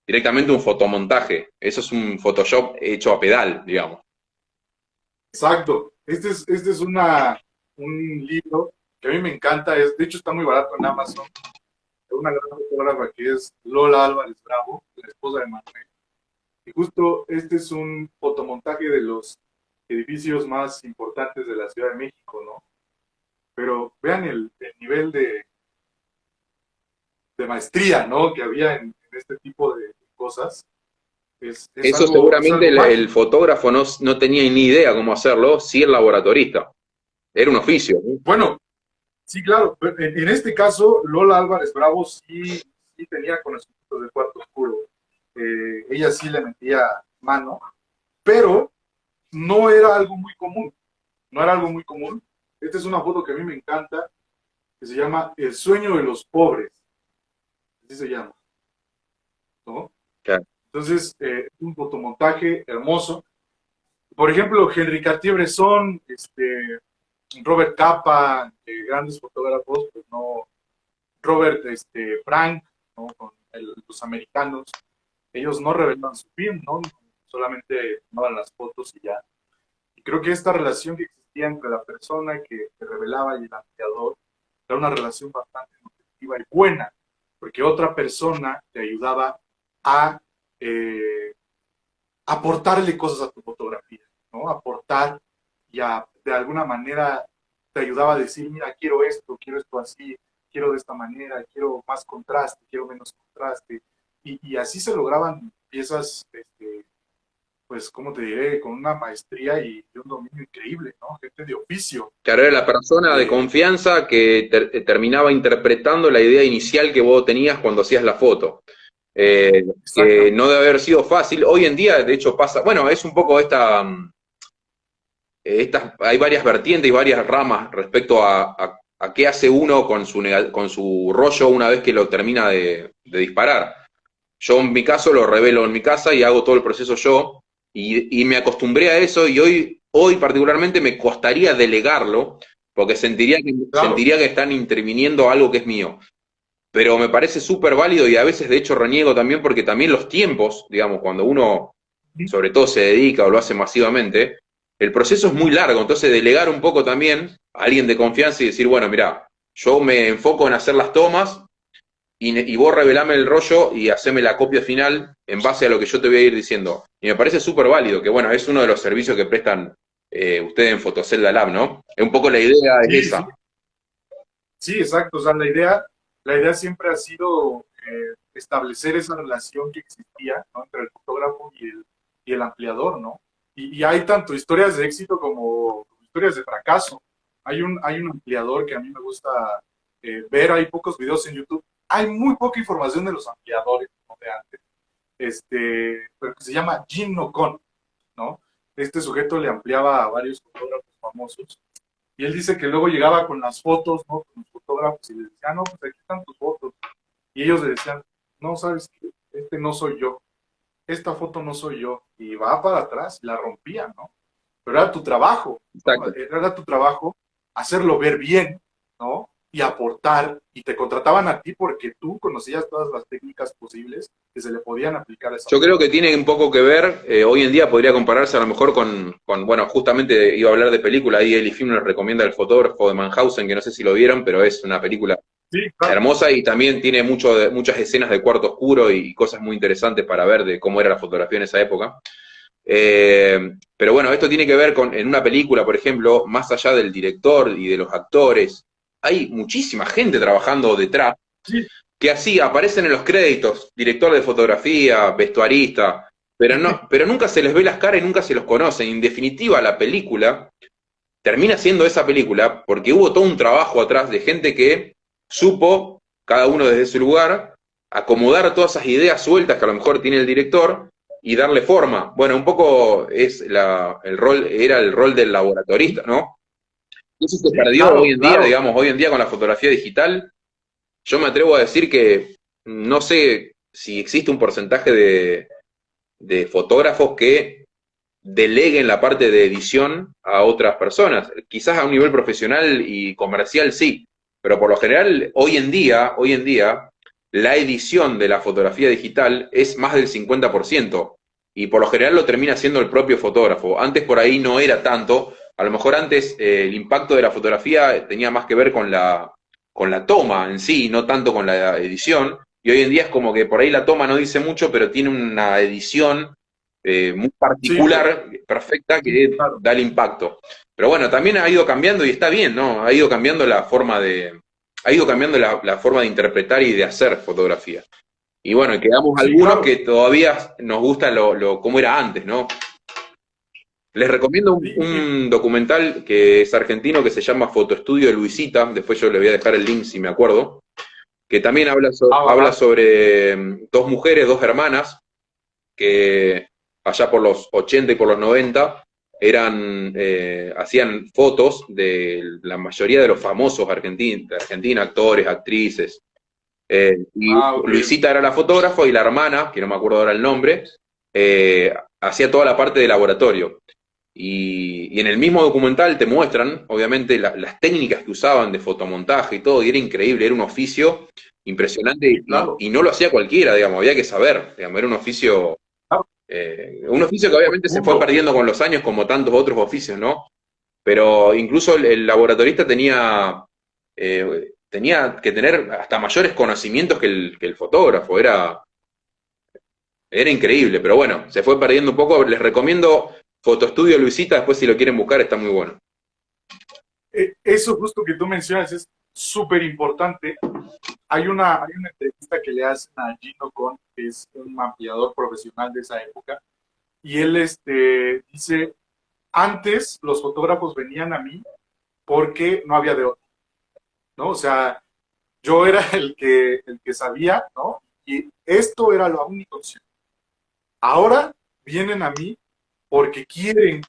directamente un fotomontaje. Eso es un Photoshop hecho a pedal, digamos. exacto. Este es un libro que a mí me encanta, de hecho está muy barato en Amazon, de una gran fotógrafa que es Lola Álvarez Bravo, la esposa de Manuel. Y justo este es un fotomontaje de los edificios más importantes de la Ciudad de México, ¿no? Pero vean el nivel de maestría, ¿no? Que había en este tipo de cosas. Eso Es seguramente algo el mágico. fotógrafo no tenía ni idea cómo hacerlo, sí el laboratorista. Era un oficio, ¿no? Bueno, sí, claro. Pero en este caso, Lola Álvarez Bravo sí tenía conocimientos del cuarto oscuro. Ella sí le metía mano, pero no era algo muy común. No era algo muy común. Esta es una foto que a mí me encanta, que se llama El sueño de los pobres. Así se llama, ¿no? Claro. Entonces, un fotomontaje hermoso. Por ejemplo, Henry Cartier-Bresson, Robert Capa, grandes fotógrafos, pues no, Robert Frank, ¿no? Con los americanos, ellos no revelan su film, ¿no? Solamente tomaban las fotos y ya. Y creo que esta relación que existía entre la persona que revelaba y el ampliador era una relación bastante nutritiva y buena, porque otra persona te ayudaba a eh, aportarle cosas a tu fotografía, ¿no? Aportar y de alguna manera te ayudaba a decir, mira, quiero esto así, quiero de esta manera, quiero más contraste, quiero menos contraste. Y así se lograban piezas, pues, ¿cómo te diré? Con una maestría y un dominio increíble, ¿no? Gente de oficio. Claro, era la persona de Eh, confianza que terminaba interpretando la idea inicial que vos tenías cuando hacías la foto. Que exactamente. no debe haber sido fácil. Hoy en día, de hecho, pasa, bueno, es un poco hay varias vertientes y varias ramas respecto a qué hace uno con con su rollo una vez que lo termina de disparar. Yo en mi caso lo revelo en mi casa y hago todo el proceso yo y me acostumbré a eso y hoy particularmente me costaría delegarlo porque Claro. sentiría que están interviniendo algo que es mío. Pero me parece súper válido y a veces de hecho reniego también porque también los tiempos, digamos, cuando uno sobre todo se dedica o lo hace masivamente, el proceso es muy largo, entonces delegar un poco también a alguien de confianza y decir, bueno, mira, yo me enfoco en hacer las tomas y vos revelame el rollo y haceme la copia final en base a lo que yo te voy a ir diciendo. Y me parece súper válido, que bueno, es uno de los servicios que prestan ustedes en Fotocelda Lab, ¿no? Un poco la idea es Sí, sí, esa. sí, exacto. O sea, la idea siempre ha sido establecer esa relación que existía, ¿no? Entre el fotógrafo y el ampliador, ¿no? Y hay tanto historias de éxito como historias de fracaso. Hay un ampliador que a mí me gusta ver, hay pocos videos en YouTube. Hay muy poca información de los ampliadores, ¿no? De antes. Pero que se llama Jim Nocon, ¿no? Este sujeto le ampliaba a varios fotógrafos famosos y él dice que luego llegaba con las fotos, ¿no? Con los fotógrafos y les decía, no, pues aquí están tus fotos. Y ellos le decían, no, sabes qué, este no soy yo, esta foto no soy yo. Y va para atrás y la rompía, ¿no? Pero era tu trabajo, ¿no? Exacto. Era tu trabajo hacerlo ver bien, ¿no? Y aportar, y te contrataban a ti porque tú conocías todas las técnicas posibles que se le podían aplicar a esa Yo creo que fotografía. tiene un poco que ver, hoy en día podría compararse a lo mejor bueno, justamente iba a hablar de película, ahí Eli Film nos recomienda El fotógrafo de Mannhausen, que no sé si lo vieron, pero es una película Sí, claro. hermosa y también tiene muchas escenas de cuarto oscuro y cosas muy interesantes para ver de cómo era la fotografía en esa época. Pero bueno, esto tiene que ver en una película, por ejemplo, más allá del director y de los actores, hay muchísima gente trabajando detrás Sí, que así aparecen en los créditos, director de fotografía, vestuarista, pero nunca se les ve las caras y nunca se los conoce. En definitiva, la película termina siendo esa película porque hubo todo un trabajo atrás de gente que supo, cada uno desde su lugar, acomodar todas esas ideas sueltas que a lo mejor tiene el director y darle forma. Bueno, un poco era el rol del laboratorista, ¿no? eso se Sí, perdió hoy claro, en día, claro. digamos, hoy en día con la fotografía digital. Yo me atrevo a decir que no sé si existe un porcentaje de fotógrafos que deleguen la parte de edición a otras personas. Quizás a un nivel profesional y comercial sí, pero por lo general hoy en día, la edición de la fotografía digital es más del 50% y por lo general lo termina siendo el propio fotógrafo. Antes por ahí no era tanto, a lo mejor antes el impacto de la fotografía tenía más que ver con la toma en sí, no tanto con la edición, y hoy en día es como que por ahí la toma no dice mucho, pero tiene una edición muy Sí, particular, perfecta, que claro. da el impacto. Pero bueno, también ha ido cambiando y está bien, ¿no? Ha ido cambiando la forma ha ido cambiando la forma de interpretar y de hacer fotografía. Y bueno, quedamos Sí, algunos claro. que todavía nos gusta cómo era antes, ¿no? Les recomiendo Sí, un documental que es argentino que se llama Fotoestudio de Luisita, después yo le voy a dejar el link si me acuerdo, que también va, habla va. sobre dos mujeres, dos hermanas, que allá por los 80 y por los 90 hacían fotos de la mayoría de los famosos de Argentina, actores, actrices. Y Ah, ok, Luisita era la fotógrafa y la hermana, que no me acuerdo ahora el nombre, hacía toda la parte de laboratorio. Y en el mismo documental te muestran, obviamente, las técnicas que usaban de fotomontaje y todo, y era increíble, era un oficio impresionante sí, claro. y no lo hacía cualquiera, digamos, había que saber, digamos, era Claro, un oficio que obviamente se fue profundo. perdiendo con los años como tantos otros oficios, ¿no? Pero incluso el laboratorista tenía que tener hasta mayores conocimientos que el fotógrafo, era increíble, pero bueno, se fue perdiendo un poco. Les recomiendo Fotoestudio Luisita, después si lo quieren buscar está muy bueno. Eso justo que tú mencionas es súper importante. Hay una entrevista que le hacen a Gino Con, que es un mapeador profesional de esa época, y él dice, antes los fotógrafos venían a mí porque no había de otro, ¿no? O sea, yo era el que sabía, ¿no? Y esto era la única opción. Ahora vienen a mí porque quieren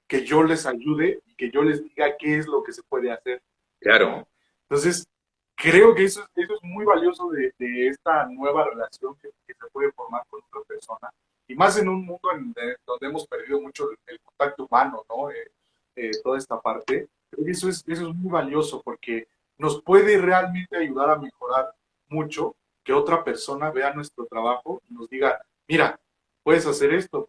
que yo les ayude y que yo les diga qué es lo que se puede hacer, Claro, ¿no? Entonces, creo que eso es muy valioso de esta nueva relación que se puede formar con otra persona, y más en un mundo donde hemos perdido mucho el contacto humano, ¿no? Toda esta parte, creo que eso es muy valioso porque nos puede realmente ayudar a mejorar mucho que otra persona vea nuestro trabajo y nos diga, mira, puedes hacer esto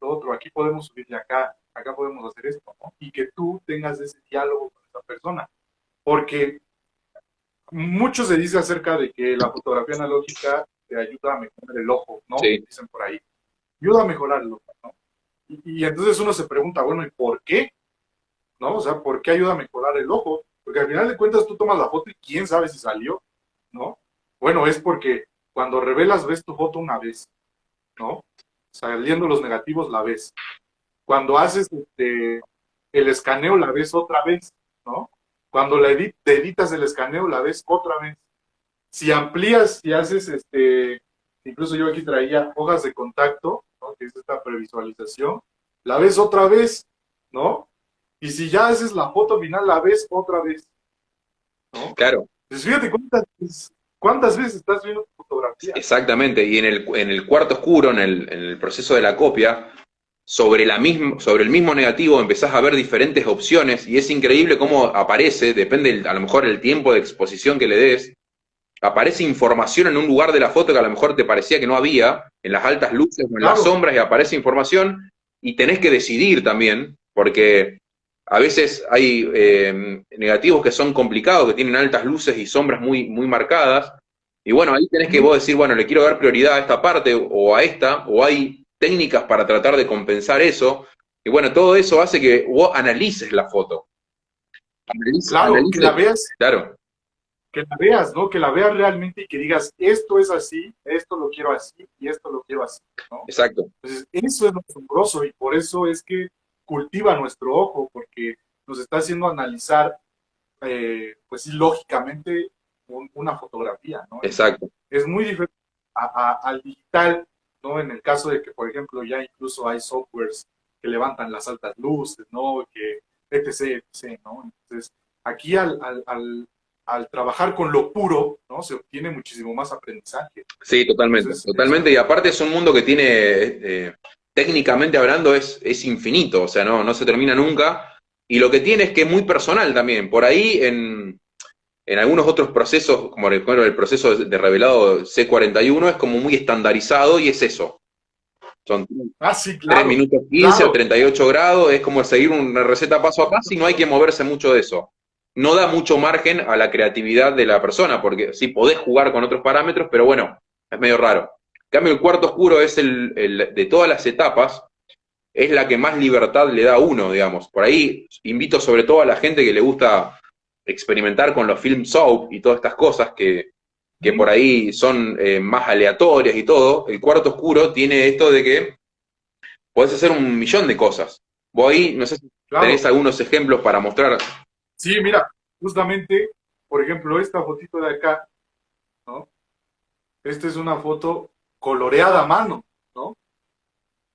otro, aquí podemos subirle acá, acá podemos hacer esto, ¿no? Y que tú tengas ese diálogo con esa persona. Porque mucho se dice acerca de que la fotografía analógica te ayuda a mejorar el ojo, ¿no? sí, Dicen por ahí. Ayuda a mejorar el ojo, ¿no? Y entonces uno se pregunta, bueno, ¿y por qué? ¿No? O sea, ¿por qué ayuda a mejorar el ojo? Porque al final de cuentas tú tomas la foto y quién sabe si salió, ¿no? Bueno, es porque cuando revelas ves tu foto una vez, ¿no? Saliendo los negativos la ves. Cuando haces el escaneo la ves otra vez, ¿no? Cuando editas el escaneo la ves otra vez. Si amplías y haces incluso yo aquí traía hojas de contacto, ¿no? Que es esta previsualización, la ves otra vez, ¿no? Y si ya haces la foto final, la ves otra vez, ¿no? claro. Pues fíjate cuántas veces estás viendo tu fotografía. Exactamente, y en el cuarto oscuro, en el proceso de la copia, sobre el mismo negativo empezás a ver diferentes opciones y es increíble cómo aparece, depende a lo mejor el tiempo de exposición que le des, aparece información en un lugar de la foto que a lo mejor te parecía que no había, en las altas luces o en las Claro, sombras y aparece información y tenés que decidir también, porque a veces hay negativos que son complicados, que tienen altas luces y sombras muy marcadas, y bueno, ahí tenés que ¿Mm? vos decir, bueno, le quiero dar prioridad a esta parte o a esta, o hay técnicas para tratar de compensar eso, y bueno, todo eso hace que vos analices la foto, claro, analices, claro, que la veas, ¿no? Que la veas realmente y que digas, esto es así, esto lo quiero así y esto lo quiero así, ¿no? exacto, Entonces, eso es lo asombroso y por eso es que cultiva nuestro ojo, porque nos está haciendo analizar, pues sí, lógicamente, una fotografía, ¿no? exacto. Es muy diferente al digital, ¿no? En el caso de que, por ejemplo, ya incluso hay softwares que levantan las altas luces, ¿no? Que etc., etc., ¿no? Entonces, aquí al trabajar con lo puro, ¿no? Se obtiene muchísimo más aprendizaje. Sí, totalmente, Entonces, totalmente. Y aparte es un mundo que tiene, técnicamente hablando, es infinito, o sea, no se termina nunca. Y lo que tiene es que es muy personal también. Por ahí, en algunos otros procesos, como bueno, el proceso de revelado C41, es como muy estandarizado y es eso. Son sí, 3 claro, minutos 15 o claro, 38 grados, es como seguir una receta paso a paso y no hay que moverse mucho de eso. No da mucho margen a la creatividad de la persona, porque sí podés jugar con otros parámetros, pero bueno, es medio raro. En cambio, el cuarto oscuro es de todas las etapas, es la que más libertad le da a uno, digamos. Por ahí invito sobre todo a la gente que le gusta experimentar con los film soap y todas estas cosas que por ahí son más aleatorias y todo. El cuarto oscuro tiene esto de que podés hacer un millón de cosas. Vos ahí, no sé si tenés claro. algunos ejemplos para mostrar. Sí, mira, justamente, por ejemplo, esta fotito de acá, ¿no? Esta es una foto coloreada a mano, ¿no? O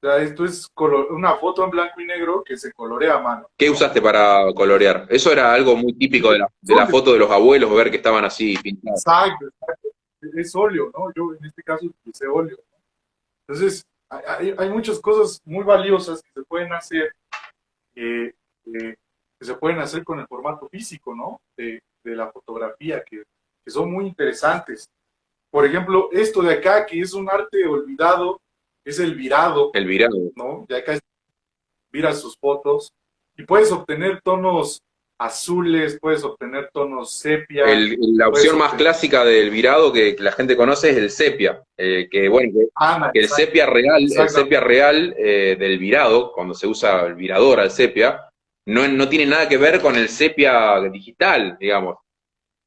sea, esto es una foto en blanco y negro que se colorea a mano, ¿Qué ¿no? usaste para colorear? Eso era algo muy típico de la Óleo. foto de los abuelos, ver que estaban así pintados. Exacto, exacto. Es óleo, ¿no? Yo en este caso utilicé óleo. Entonces, hay muchas cosas muy valiosas que se pueden hacer, eh, eh, que se pueden hacer con el formato físico, ¿no? De la fotografía, que son muy interesantes. Por ejemplo, esto de acá, que es un arte olvidado, es el virado, El virado. ¿no? De acá miras sus fotos y puedes obtener tonos azules, puedes obtener tonos sepia, La puedes opción más obtener... clásica del virado que la gente conoce es el sepia, que bueno, Ana, que el exactamente. sepia real del virado, cuando se usa el virador al sepia, no tiene nada que ver con el sepia digital, digamos.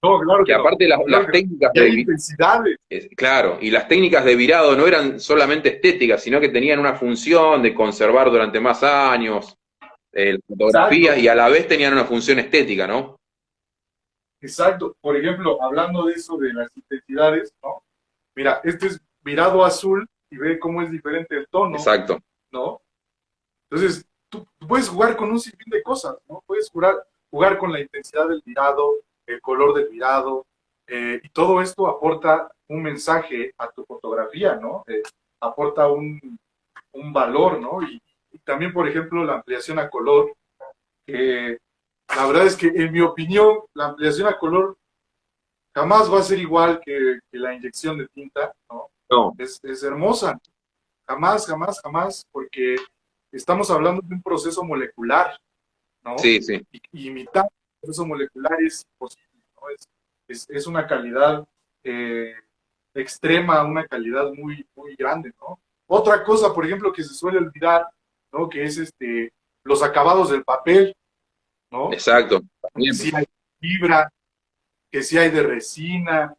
No, claro Que que no, aparte claro las que no. técnicas Y hay intensidades. claro, y las técnicas de virado no eran solamente estéticas, sino que tenían una función de conservar durante más años las fotografías Exacto, y a la vez tenían una función estética, ¿no? exacto. Por ejemplo, hablando de eso de las intensidades, ¿no? Mira, este es virado azul y ve cómo es diferente el tono, Exacto. ¿no? Entonces, tú puedes jugar con un sinfín de cosas, ¿no? Puedes jugar con la intensidad del virado, el color del virado, y todo esto aporta un mensaje a tu fotografía, ¿no? Aporta un valor, ¿no? Y también, por ejemplo, la ampliación a color. La verdad es que, en mi opinión, la ampliación a color jamás va a ser igual que la inyección de tinta, ¿no? No, Es hermosa, jamás, jamás, jamás, porque estamos hablando de un proceso molecular, ¿no? sí, sí. Y imitar un proceso molecular es imposible, ¿no? Es una calidad eh, extrema, una calidad muy, muy grande, ¿no? Otra cosa, por ejemplo, que se suele olvidar, ¿no? Que es los acabados del papel, ¿no? Exacto. Que También. si hay fibra, que si hay de resina.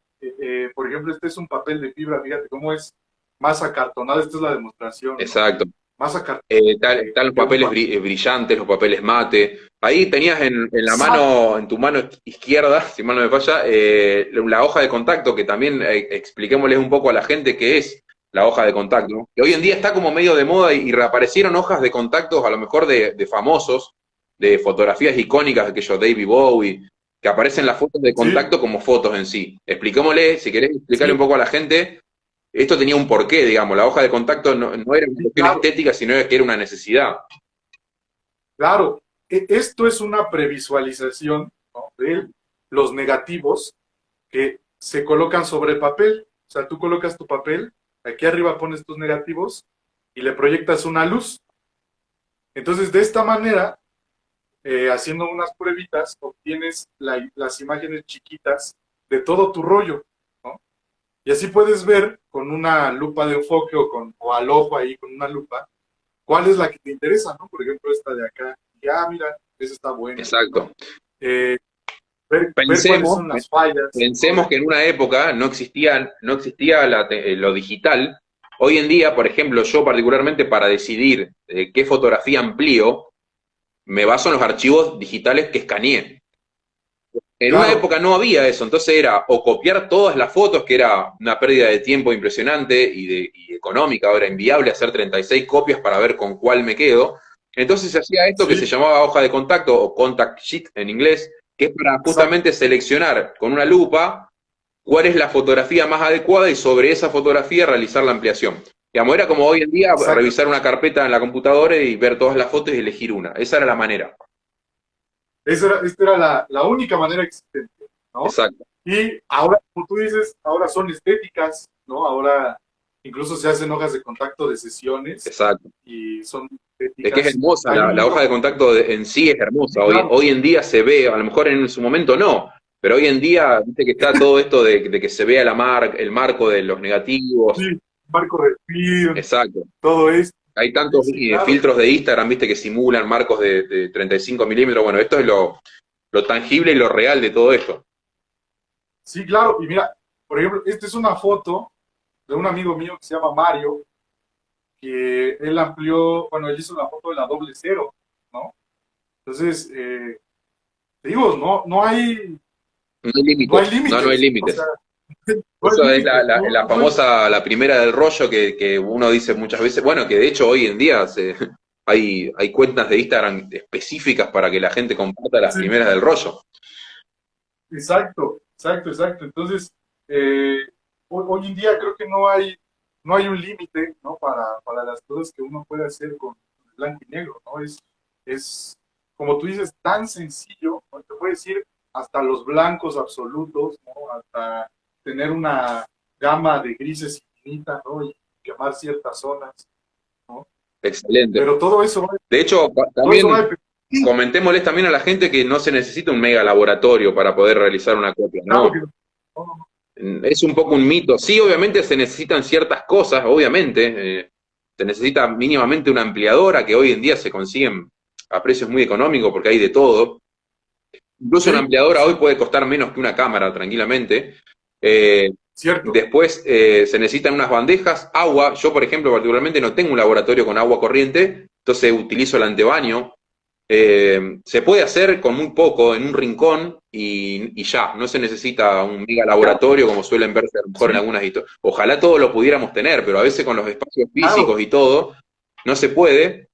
Por ejemplo, este es un papel de fibra, fíjate cómo es más acartonado. Esta es la demostración, ¿no? Exacto. Más acartonado Están los que un papeles papel. brillantes, los papeles mate. Ahí tenías en la Exacto, mano, en tu mano izquierda, si mal no me falla, la hoja de contacto, que también expliquémosles un poco a la gente qué es la hoja de contacto. Que hoy en día está como medio de moda y reaparecieron hojas de contactos, a lo mejor de famosos, de fotografías icónicas, aquellos David Bowie, que aparecen las fotos de sí, contacto como fotos en sí. Expliquémosle, si querés explicarle un sí, poco a la gente esto tenía un porqué, digamos, la hoja de contacto no era una sí, cuestión claro, estética, sino que era una necesidad. claro. Esto es una previsualización, ¿no? De los negativos que se colocan sobre el papel. O sea, tú colocas tu papel, aquí arriba pones tus negativos y le proyectas una luz. Entonces, de esta manera, haciendo unas pruebitas, obtienes las imágenes chiquitas de todo tu rollo, ¿no? Y así puedes ver con una lupa de enfoque o al ojo ahí con una lupa, cuál es la que te interesa, ¿no? Por ejemplo, esta de acá. Ya, mira, esa está buena, ¿no? Exacto. Eh, ver cuáles Pensemos, son las fallas, ¿no? pensemos que en una época no existía lo digital. Hoy en día, por ejemplo, yo particularmente para decidir qué fotografía amplío, me baso en los archivos digitales que escaneé. En una Claro, época no había eso, entonces era o copiar todas las fotos, que era una pérdida de tiempo impresionante y económica, ahora inviable hacer 36 copias para ver con cuál me quedo, Entonces se hacía esto que se Sí, llamaba hoja de contacto o contact sheet en inglés, que es para exacto, justamente seleccionar con una lupa cuál es la fotografía más adecuada y sobre esa fotografía realizar la ampliación. Digamos, era como hoy en día exacto. revisar una carpeta en la computadora y ver todas las fotos y elegir una. Esa era la manera. Esta era la única manera existente, ¿no? Exacto, Y ahora, como tú dices, ahora son estéticas, ¿no? Ahora incluso se hacen hojas de contacto de sesiones exacto. y son Es que es estéticas. hermosa, Hay un la hoja libro, de contacto en sí es hermosa. sí, claro, Hoy en día se ve, a lo mejor en su momento no, pero hoy en día, viste que está todo esto de que se vea el marco de los negativos. sí, marco refil, Exacto. todo esto. Hay Sí, tantos sí, claro. filtros de Instagram, viste, que simulan marcos de 35 milímetros. Bueno, esto es lo tangible y lo real de todo esto. Sí, claro. Y mira, por ejemplo, esta es una foto de un amigo mío que se llama Mario, que él amplió, bueno, él hizo la foto de la doble cero, ¿no? Entonces, te digo, No hay no hay límites, no hay límites, o sea, límites. no hay Eso es límites, ¿no? la famosa, la primera del rollo que uno dice muchas veces, bueno, que de hecho hoy en día hay cuentas de Instagram específicas para que la gente comparta las Sí, primeras del rollo. exacto, exacto, exacto. Entonces, hoy en día creo que no hay un límite, ¿no? Para las cosas que uno puede hacer con blanco y negro, ¿no? Es, como tú dices, tan sencillo, ¿no? Te puede decir hasta los blancos absolutos, ¿no? Hasta tener una gama de grises infinita, ¿no? Y quemar ciertas zonas, ¿no? Excelente. Pero De hecho, todo eso va a también depender. comentémosles también a la gente que no se necesita un mega laboratorio para poder realizar una copia, Claro que ¿no? no, no, no, Es un poco un mito. Sí, obviamente se necesitan ciertas cosas, obviamente. Se necesita mínimamente una ampliadora que hoy en día se consiguen a precios muy económicos porque hay de todo. Incluso una sí, ampliadora hoy sí, puede costar menos que una cámara, tranquilamente. Eh, cierto. Después se necesitan unas bandejas, agua. Yo, por ejemplo, particularmente no tengo un laboratorio con agua corriente, entonces utilizo el antebaño. Se puede hacer con muy poco en un rincón y ya, no se necesita un mega Claro, laboratorio como suelen verse a lo mejor en sí, algunas historias. Ojalá todos lo pudiéramos tener, pero a veces con los espacios claro. físicos y todo, no se puede,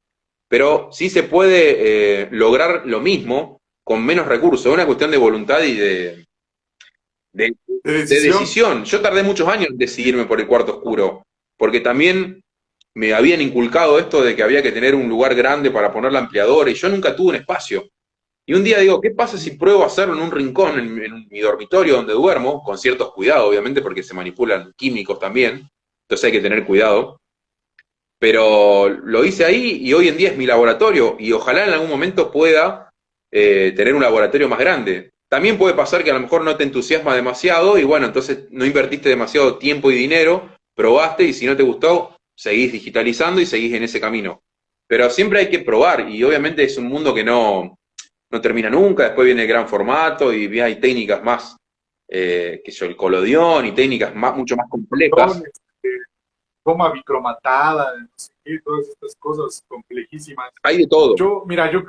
pero sí se puede lograr lo mismo con menos recursos. Es una cuestión de voluntad y de, De de decisión. decisión. Yo tardé muchos años en Sí, decidirme por el cuarto oscuro, porque también me habían inculcado esto de que había que tener un lugar grande para poner la ampliadora y yo nunca tuve un espacio. Y un día digo, ¿qué pasa si sí, pruebo a hacerlo en un rincón, en mi dormitorio donde duermo, con ciertos cuidados, obviamente, porque se manipulan químicos también, entonces hay que tener cuidado. Pero lo hice ahí y hoy en día es mi laboratorio y ojalá en algún momento pueda tener un laboratorio más grande. También puede pasar que a lo mejor no te entusiasma demasiado y bueno, entonces no invertiste demasiado tiempo y dinero, probaste y si no te gustó, seguís digitalizando y seguís en ese camino. Pero siempre hay que probar y obviamente es un mundo que no termina nunca, después viene el gran formato y hay técnicas más, que yo, el colodión y técnicas más, mucho más complejas. patrones, toma bicromatada, no sé qué, todas estas cosas complejísimas. Hay de todo. Mira, yo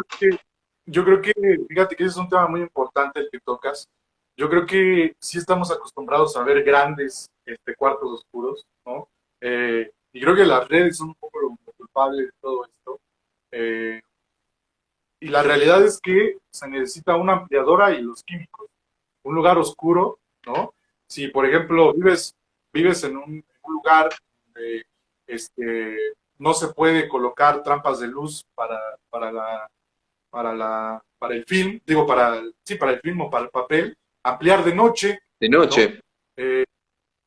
creo que, fíjate que ese es un tema muy importante el que tocas. Yo creo que sí estamos acostumbrados a ver grandes cuartos oscuros, ¿no? Y creo que las redes son un poco lo culpable de todo esto. Eh, y la realidad es que se necesita una ampliadora y los químicos. Un lugar oscuro, ¿no? Si, por ejemplo, vives en un lugar donde no se puede colocar trampas de luz para el film, digo, sí, para el film o para el papel, ampliar de noche, De ¿no? noche. Eh,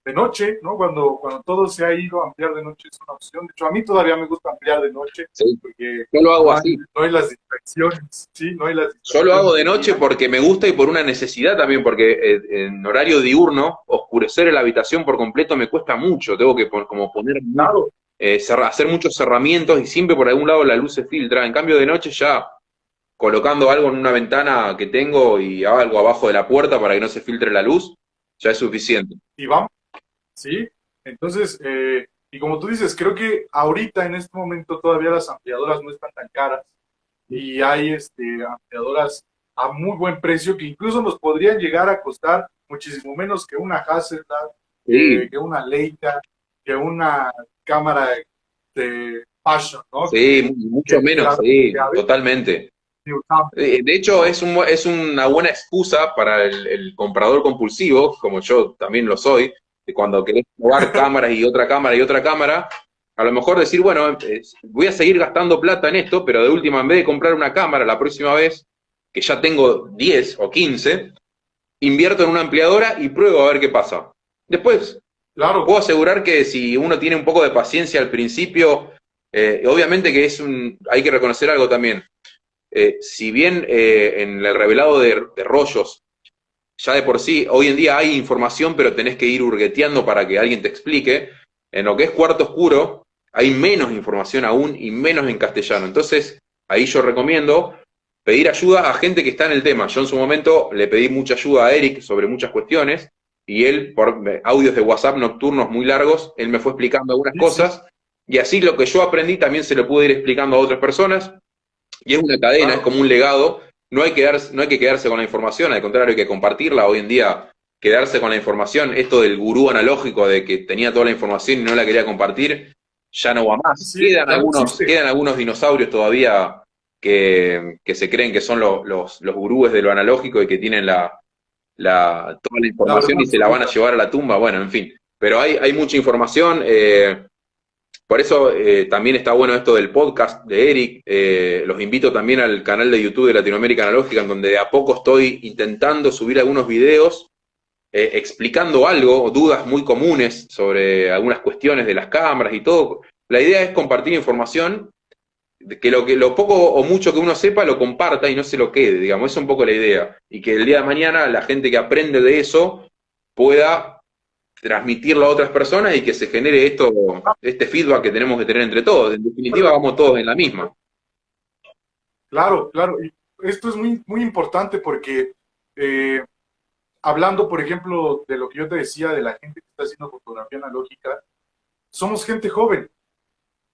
de noche, ¿no? Cuando todo se ha ido, ampliar de noche es una opción. De hecho, a mí todavía me gusta ampliar de noche Sí. porque Yo lo hago así. no hay las distracciones, ¿sí? No hay las Yo lo hago distracciones de del noche día. porque me gusta y por una necesidad también, porque en horario diurno, oscurecer la habitación por completo me cuesta mucho. Tengo que como poner Claro, hacer muchos cerramientos y siempre por algún lado la luz se filtra. En cambio, de noche ya colocando algo en una ventana que tengo y algo abajo de la puerta para que no se filtre la luz, ya es suficiente. y vamos, ¿sí? Entonces, y como tú dices, creo que ahorita en este momento todavía las ampliadoras no están tan caras y hay ampliadoras a muy buen precio que incluso nos podrían llegar a costar muchísimo menos que una Hasselblad, Sí, que una Leica, que una cámara de passion, ¿no? Sí, mucho menos, sí, que a veces totalmente. usamos. De hecho, es una buena excusa para el comprador compulsivo, como yo también lo soy, de cuando querés probar cámaras y otra cámara y otra cámara, a lo mejor decir, bueno, voy a seguir gastando plata en esto, pero de última, en vez de comprar una cámara la próxima vez, que ya tengo 10 o 15, invierto en una ampliadora y pruebo a ver qué pasa. Después, Claro, puedo asegurar que si uno tiene un poco de paciencia al principio, obviamente que hay que reconocer algo también. Si bien en el revelado de rollos, ya de por sí, hoy en día hay información, pero tenés que ir hurgueteando para que alguien te explique, en lo que es cuarto oscuro, hay menos información aún y menos en castellano. Entonces, ahí yo recomiendo pedir ayuda a gente que está en el tema. Yo en su momento le pedí mucha ayuda a Eric sobre muchas cuestiones y él, por audios de WhatsApp nocturnos muy largos, él me fue explicando algunas sí, sí, cosas y así lo que yo aprendí también se lo pude ir explicando a otras personas y es una cadena, es claro. como un legado. No hay que quedarse con la información, al contrario, hay que compartirla. Hoy en día, quedarse con la información, esto del gurú analógico de que tenía toda la información y no la quería compartir, ya no va más. Sí, ya no existe. Quedan algunos dinosaurios todavía que se creen que son los gurúes de lo analógico y que tienen toda la La verdad información y se la van a absoluta. llevar a la tumba. Bueno, en fin. Pero hay mucha información. Por eso también está bueno esto del podcast de Eric. Los invito también al canal de YouTube de Latinoamérica Analógica, en donde de a poco estoy intentando subir algunos videos explicando algo, dudas muy comunes sobre algunas cuestiones de las cámaras y todo. La idea es compartir información, que lo poco o mucho que uno sepa lo comparta y no se lo quede, digamos, esa es un poco la idea. Y que el día de mañana la gente que aprende de eso pueda transmitirlo a otras personas y que se genere este feedback que tenemos que tener entre todos. En definitiva, vamos todos en la misma. Claro, claro. Y esto es muy, muy importante porque eh, hablando, por ejemplo, de lo que yo te decía de la gente que está haciendo fotografía analógica, somos gente joven,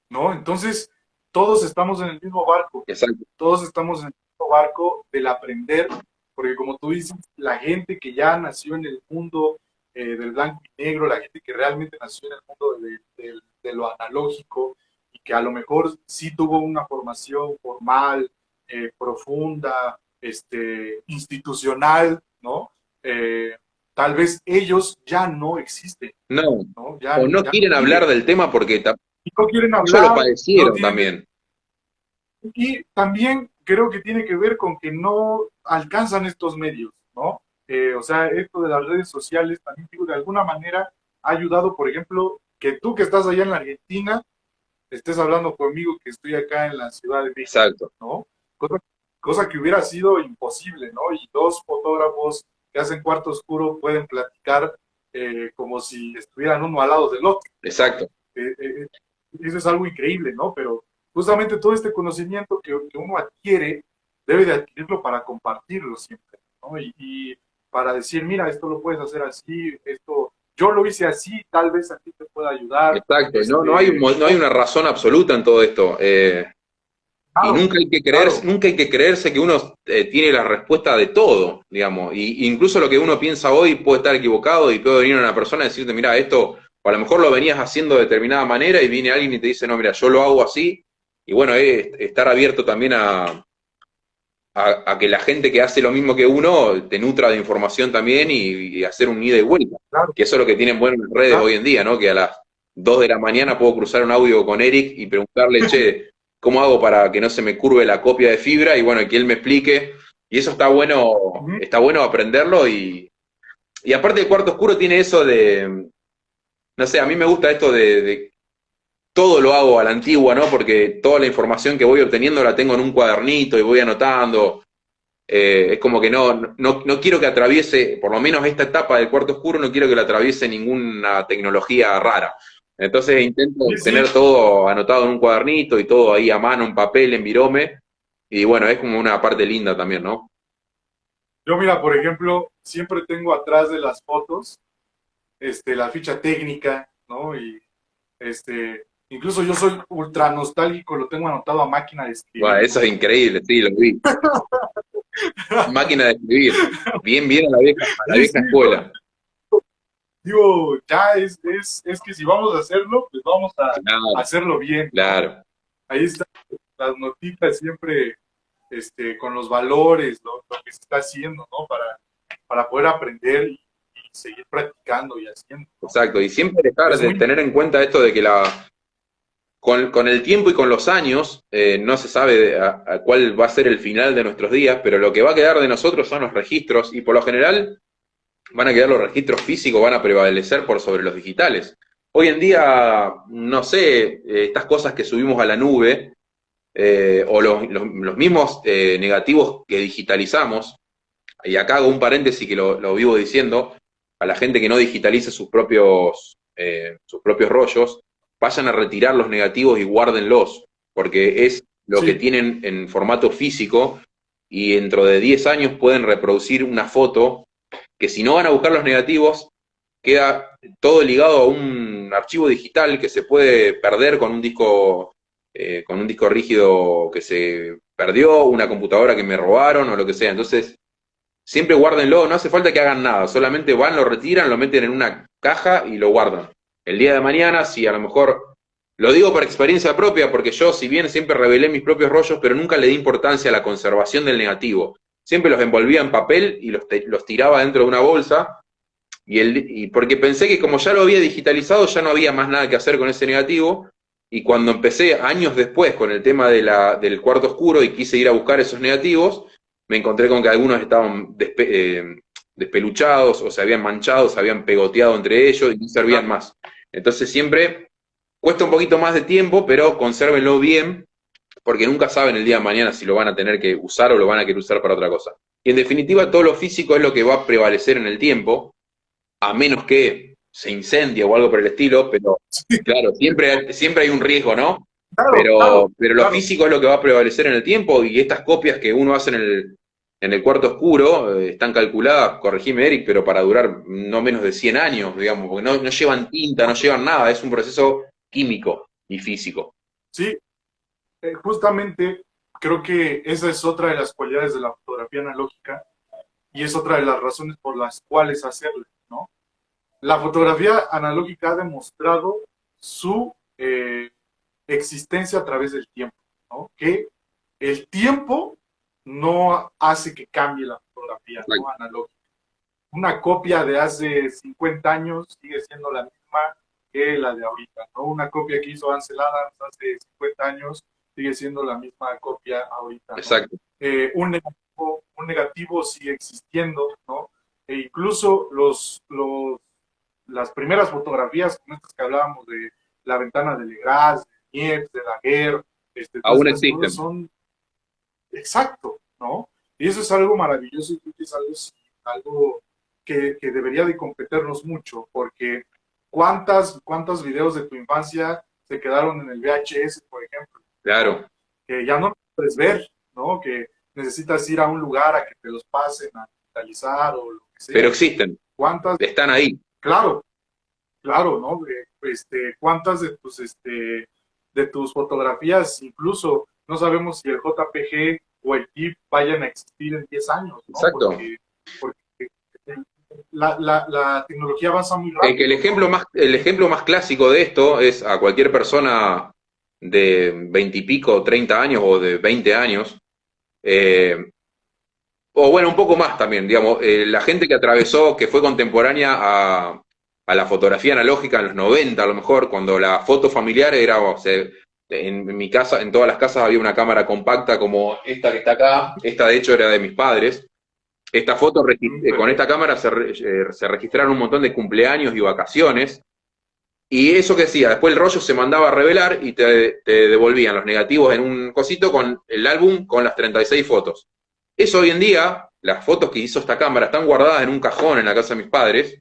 ¿no? Entonces, todos estamos en el mismo barco, Exacto. todos estamos en el mismo barco del aprender, porque como tú dices, la gente que ya nació en el mundo del blanco y negro, la gente que realmente nació en el mundo de lo analógico y que a lo mejor sí tuvo una formación formal, profunda, institucional, ¿no? Eh, Tal vez ellos ya no existen, No, ¿no? o no Ya no quieren hablar viven. del tema porque Y no quieren ellos lo hablar, no padecieron tienen. también. Y también creo que tiene que ver con que no alcanzan estos medios, ¿no? O sea, esto de las redes sociales también digo, de alguna manera ha ayudado, por ejemplo, que tú que estás allá en la Argentina, estés hablando conmigo que estoy acá en la Ciudad de México, Exacto. ¿no? Cosa, cosa que hubiera sido imposible, ¿no? Y dos fotógrafos que hacen cuarto oscuro pueden platicar como si estuvieran uno al lado del otro, ¿no? Exacto. Eh, eh, Eso es algo increíble, ¿no? Pero justamente todo este conocimiento que uno adquiere, debe de adquirirlo para compartirlo siempre, ¿no? Y para decir, mira, esto lo puedes hacer así, esto, yo lo hice así, tal vez a ti te pueda ayudar, Exacto. No hay o, una razón absoluta en todo esto. Y claro, claro, nunca hay que creerse que uno tiene la respuesta de todo, digamos. Y incluso lo que uno piensa hoy puede estar equivocado y puede venir una persona y decirte, mira, esto, o a lo mejor lo venías haciendo de determinada manera y viene alguien y te dice, no, mira, yo lo hago así. Y bueno, estar abierto también a que la gente que hace lo mismo que uno te nutra de información también y hacer un ida y vuelta. claro, Que eso es lo que tienen bueno en las redes claro, hoy en día, ¿no? Que a las 2 de la mañana puedo cruzar un audio con Eric y preguntarle, che, ¿cómo hago para que no se me curve la copia de fibra? Y bueno, que él me explique. Y eso ujú, está bueno aprenderlo y aparte el cuarto oscuro tiene eso de, no sé, a mí me gusta esto de todo lo hago a la antigua, ¿no? Porque toda la información que voy obteniendo la tengo en un cuadernito y voy anotando. Es como que no quiero que atraviese, por lo menos esta etapa del cuarto oscuro, no quiero que la atraviese ninguna tecnología rara. Entonces intento sí, tener sí. todo anotado en un cuadernito y todo ahí a mano, en papel, en virome. Y bueno, es como una parte linda también, ¿no? Yo mira, por ejemplo, siempre tengo atrás de las fotos, la ficha técnica, ¿no? Y incluso yo soy ultra nostálgico, lo tengo anotado a máquina de Bueno, escribir, eso es increíble, sí, lo vi. Máquina de escribir. Bien a la Sí, vieja sí, no, escuela. digo, ya es que si vamos a hacerlo, pues vamos a Claro, hacerlo bien, ¿no? claro. ahí están las notitas siempre con los valores, lo que se está haciendo, ¿no? Para poder aprender y seguir practicando y haciendo, ¿no? Exacto, y siempre dejar Es de muy tener en cuenta esto de que con el tiempo y con los años, no se sabe a cuál va a ser el final de nuestros días, pero lo que va a quedar de nosotros son los registros, y por lo general van a quedar los registros físicos, van a prevalecer por sobre los digitales. Hoy en día, no sé, estas cosas que subimos a la nube, o los mismos negativos que digitalizamos, y acá hago un paréntesis que lo vivo diciendo, a la gente que no digitalice sus propios rollos, vayan a retirar los negativos y guárdenlos, porque es lo que sí, tienen en formato físico, y dentro de 10 años pueden reproducir una foto que, si no van a buscar los negativos, queda todo ligado a un archivo digital que se puede perder con un disco rígido que se perdió, una computadora que me robaron o lo que sea. Entonces, siempre guárdenlo, no hace falta que hagan nada, solamente van, lo retiran, lo meten en una caja y lo guardan. El día de mañana, si a lo mejor, lo digo por experiencia propia, porque yo, si bien siempre revelé mis propios rollos, pero nunca le di importancia a la conservación del negativo. Siempre los envolvía en papel y los tiraba dentro de una bolsa, y porque pensé que como ya lo había digitalizado, ya no había más nada que hacer con ese negativo, y cuando empecé años después con el tema del cuarto oscuro y quise ir a buscar esos negativos, me encontré con que algunos estaban despeluchados, o se habían manchado, se habían pegoteado entre ellos y no servían claro. más. Entonces siempre cuesta un poquito más de tiempo, pero consérvenlo bien, porque nunca saben el día de mañana si lo van a tener que usar o lo van a querer usar para otra cosa. Y en definitiva, todo lo físico es lo que va a prevalecer en el tiempo, a menos que se incendie o algo por el estilo, pero claro, siempre hay un riesgo, ¿no? Claro, claro, Pero lo claro. físico es lo que va a prevalecer en el tiempo, y estas copias que uno hace en el cuarto oscuro están calculadas, corregime Eric, pero para durar no menos de 100 años, digamos, porque no llevan tinta, no llevan nada, es un proceso químico y físico. Sí, justamente creo que esa es otra de las cualidades de la fotografía analógica y es otra de las razones por las cuales hacerla, ¿no? La fotografía analógica ha demostrado su existencia a través del tiempo, ¿no? Que el tiempo no hace que cambie la fotografía, ¿no? Analógica. Una copia de hace 50 años sigue siendo la misma que la de ahorita, ¿no? Una copia que hizo Ansel Adams hace 50 años sigue siendo la misma copia ahorita, ¿no? Exacto. Un negativo sigue existiendo, ¿no? E incluso las primeras fotografías, como estas que hablábamos de la ventana de Legras, de Niepce, de Daguerre, todas Aún estas cosas existen. son exacto, ¿no? Y eso es algo maravilloso y creo que es algo que debería de competirnos mucho, porque ¿cuántos videos de tu infancia se quedaron en el VHS, por ejemplo, ¿no? Claro. Que ya no puedes ver, ¿no? Que necesitas ir a un lugar a que te los pasen a digitalizar o lo que Pero sea. existen, ¿Cuántas? están ahí. Claro, claro, ¿no? ¿Cuántas de tus fotografías, incluso no sabemos si el JPG o el TIFF vayan a existir en 10 años, ¿no? Exacto. Porque la tecnología avanza muy Que rápido, ¿no? el ejemplo más clásico de esto es a cualquier persona de 20 y pico, 30 años o de 20 años, eh, o bueno, un poco más también, digamos, la gente que atravesó, que fue contemporánea a la fotografía analógica en los 90, a lo mejor, cuando la foto familiar era, o sea, en mi casa, en todas las casas había una cámara compacta como esta que está acá, esta de hecho era de mis padres. Esta foto, con esta Perfecto. cámara se registraron un montón de cumpleaños y vacaciones. Y eso que decía, después el rollo se mandaba a revelar y te devolvían los negativos en un cosito con el álbum con las 36 fotos. Eso hoy en día, las fotos que hizo esta cámara están guardadas en un cajón en la casa de mis padres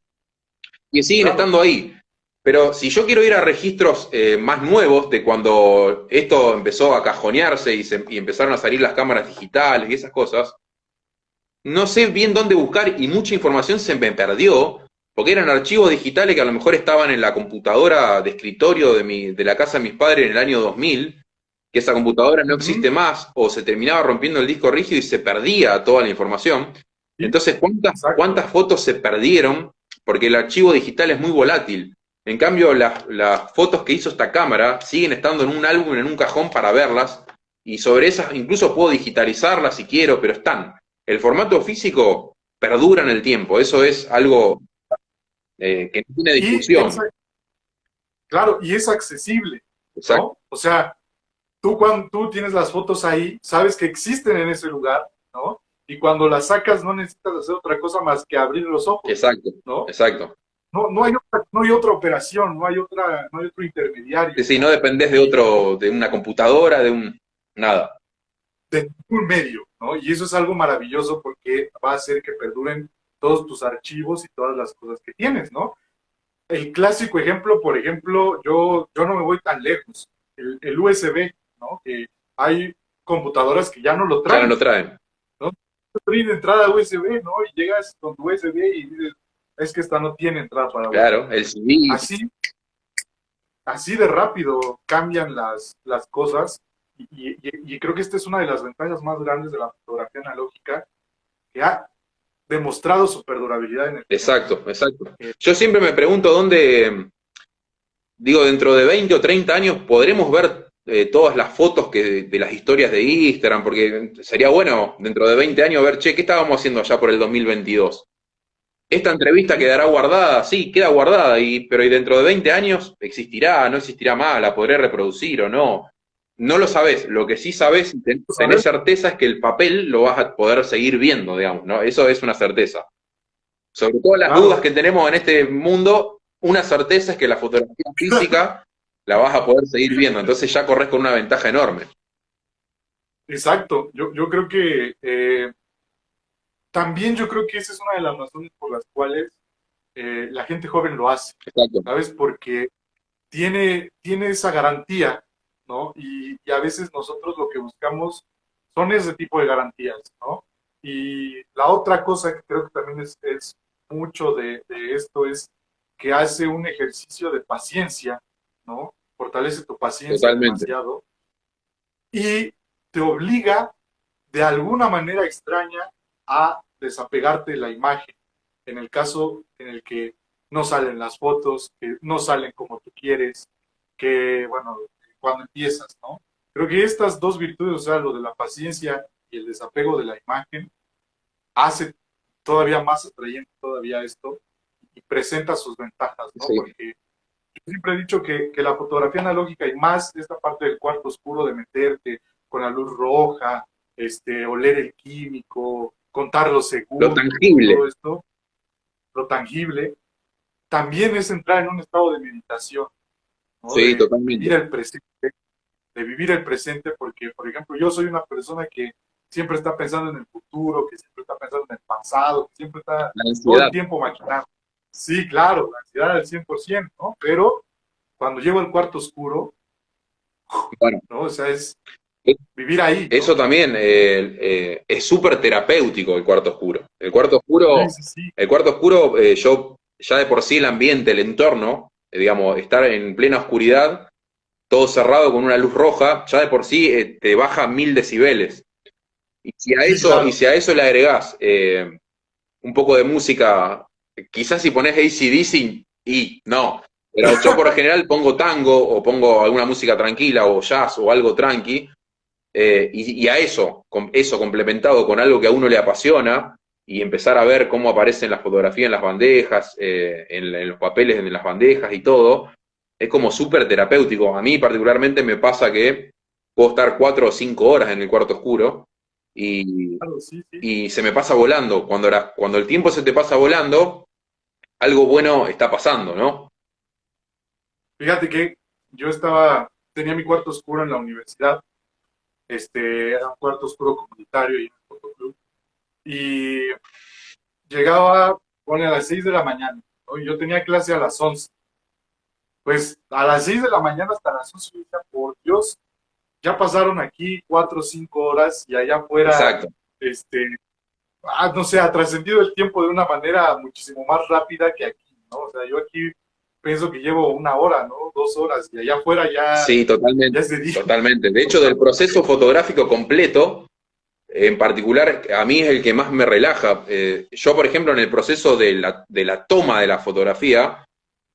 y siguen Claro, estando ahí. Pero si yo quiero ir a registros más nuevos de cuando esto empezó a cajonearse y empezaron a salir las cámaras digitales y esas cosas, no sé bien dónde buscar y mucha información se me perdió, porque eran archivos digitales que a lo mejor estaban en la computadora de escritorio de la casa de mis padres en el año 2000, que esa computadora no uh-huh, existe más, o se terminaba rompiendo el disco rígido y se perdía toda la información. sí, Entonces, exacto. ¿cuántas fotos se perdieron? Porque el archivo digital es muy volátil. En cambio, las fotos que hizo esta cámara siguen estando en un álbum, en un cajón para verlas, y sobre esas incluso puedo digitalizarlas si quiero, pero están. El formato físico perdura en el tiempo, eso es algo que no tiene Y es, discusión. claro, y es accesible, Exacto, ¿no? O sea, tú cuando tú tienes las fotos ahí, sabes que existen en ese lugar, ¿no? Y cuando las sacas no necesitas hacer otra cosa más que abrir los ojos, exacto, ¿no? exacto. No hay otra operación, no hay otro Sí, intermediario, sí, no ¿no? dependés de otro, de una computadora, de un nada. De ningún medio, ¿no? Y eso es algo maravilloso porque va a hacer que perduren todos tus archivos y todas las cosas que tienes, ¿no? El clásico ejemplo, por ejemplo, yo no me voy tan lejos, el USB, ¿no? Que hay computadoras que ya no lo Ya no traen, lo traen. ¿no? Traen entrada USB, ¿no? Y llegas con tu USB y dices, es que esta no tiene entrada para USB. Claro, el CD. Así, así de rápido cambian las cosas y creo que esta es una de las ventajas más grandes de la fotografía analógica, que ha demostrado su perdurabilidad en el tiempo. Exacto, exacto. Yo siempre me pregunto dónde, digo, dentro de 20 o 30 años podremos ver todas las fotos de las historias de Instagram, porque sería bueno dentro de 20 años ver, che, ¿qué estábamos haciendo allá por el 2022? Esta entrevista Sí, quedará guardada, sí, queda guardada, pero ¿y dentro de 20 años existirá, no existirá más, la podré reproducir o no? No lo sabés, lo que sí sabés y tenés ¿sabes? certeza es que el papel lo vas a poder seguir viendo, digamos, ¿no? Eso es una certeza. Sobre todas las dudas Claro, que tenemos en este mundo, una certeza es que la fotografía física la vas a poder seguir viendo, entonces ya corres con una ventaja enorme. exacto. Yo creo que también yo creo que esa es una de las razones por las cuales la gente joven lo hace, Exacto, ¿sabes? Porque tiene esa garantía, ¿no? Y a veces nosotros lo que buscamos son ese tipo de garantías, ¿no? Y la otra cosa que creo que también es mucho de esto es que hace un ejercicio de paciencia, ¿no? Fortalece tu paciencia totalmente. demasiado y te obliga de alguna manera extraña a desapegarte de la imagen. En el caso en el que no salen las fotos, que no salen como tú quieres, que, bueno, cuando empiezas, ¿no? Creo que estas dos virtudes, o sea, lo de la paciencia y el desapego de la imagen, hace todavía más atrayente todavía esto y presenta sus ventajas, ¿no? Sí, Porque yo siempre he dicho que la fotografía analógica y más esta parte del cuarto oscuro de meterte con la luz roja, oler el químico, contar los lo segundos, tangible, todo esto, lo tangible, también es entrar en un estado de meditación, ¿no? sí, De totalmente. vivir el presente, porque, por ejemplo, yo soy una persona que siempre está pensando en el futuro, que siempre está pensando en el pasado, que siempre está La todo ansiedad. el tiempo maquinando. Sí, claro, la ansiedad al 100%, ¿no? Pero cuando llego al cuarto oscuro, Bueno, ¿no? O sea, es vivir ahí, eso ¿no? también es súper terapéutico el cuarto oscuro. Sí, sí, sí, El cuarto oscuro, yo ya de por sí el ambiente, el entorno, digamos, estar en plena oscuridad, todo cerrado con una luz roja, ya de por sí te baja 1000 decibeles. sí, Y claro. si a eso le agregás un poco de música, quizás si pones AC/DC, y no. Pero yo por lo general pongo tango o pongo alguna música tranquila o jazz o algo tranqui, y a eso, eso complementado con algo que a uno le apasiona y empezar a ver cómo aparecen las fotografías en las bandejas, en los papeles en las bandejas y todo, es como súper terapéutico. A mí particularmente me pasa que puedo estar 4 o 5 horas en el cuarto oscuro y, Claro, sí, sí. y se me pasa volando. Cuando el tiempo se te pasa volando, algo bueno está pasando, ¿no? Fíjate que yo tenía mi cuarto oscuro en la universidad, era un cuarto oscuro comunitario y en el fotoclub, y llegaba, pone a las 6 de la mañana, ¿no? Y yo tenía clase a las 11. Pues a las 6 de la mañana hasta las 11 yo decía, por Dios, ya pasaron aquí 4 o 5 horas y allá afuera, Exacto. este, no sé, ha trascendido el tiempo de una manera muchísimo más rápida que aquí, ¿no? O sea, yo aquí pienso que llevo 1 hora, ¿no? 2 horas y allá afuera Sí, ya totalmente, es de día. totalmente. De hecho, del proceso fotográfico completo, en particular, a mí es el que más me relaja. Yo, por ejemplo, en el proceso de la toma de la fotografía,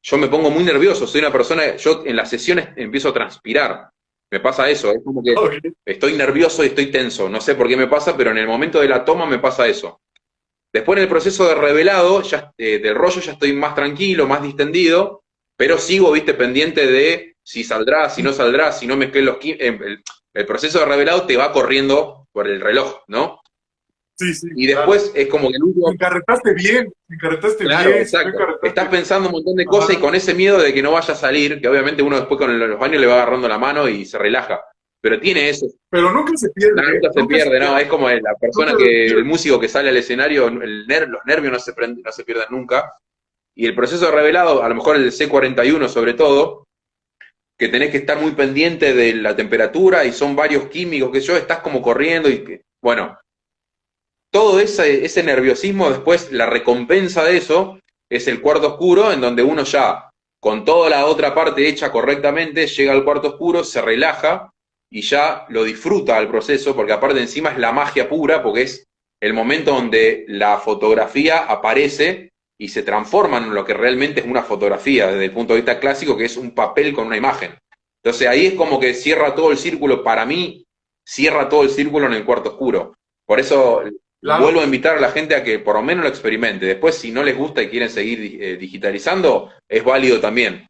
yo me pongo muy nervioso, soy una persona, yo en las sesiones empiezo a transpirar, me pasa eso, es como que Ok. estoy nervioso y estoy tenso, no sé por qué me pasa, pero en el momento de la toma me pasa eso. Después en el proceso de revelado, ya, del rollo ya estoy más tranquilo, más distendido, pero sigo, viste, pendiente de si saldrá, si no saldrá, si no mezclé los el proceso de revelado te va corriendo por el reloj, ¿no? Sí, sí, Y claro. después es como que el último, Me encarretaste claro, bien, me exacto. Estás encarretaste bien. pensando un montón de cosas y Ajá. con ese miedo de que no vaya a salir, que obviamente uno después con los años le va agarrando la mano y se relaja. Pero tiene eso. Pero nunca se pierde, Nada, ¿eh? nunca se Nunca se pierde, ¿no? pierde. Es como la No persona te que, el desvíes. músico que sale al escenario, los nervios no se pierden nunca. Y el proceso de revelado, a lo mejor el C41 sobre todo, que tenés que estar muy pendiente de la temperatura y son varios químicos que yo, estás como corriendo y bueno, todo ese nerviosismo después, la recompensa de eso es el cuarto oscuro, en donde uno ya, con toda la otra parte hecha correctamente, llega al cuarto oscuro, se relaja y ya lo disfruta al proceso, porque aparte encima es la magia pura, porque es el momento donde la fotografía aparece y se transforma en lo que realmente es una fotografía, desde el punto de vista clásico, que es un papel con una imagen. Entonces ahí es como que cierra todo el círculo, para mí, cierra todo el círculo en el cuarto oscuro. Por eso Claro, vuelvo a invitar a la gente a que por lo menos lo experimente. Después, si no les gusta y quieren seguir digitalizando, es válido también,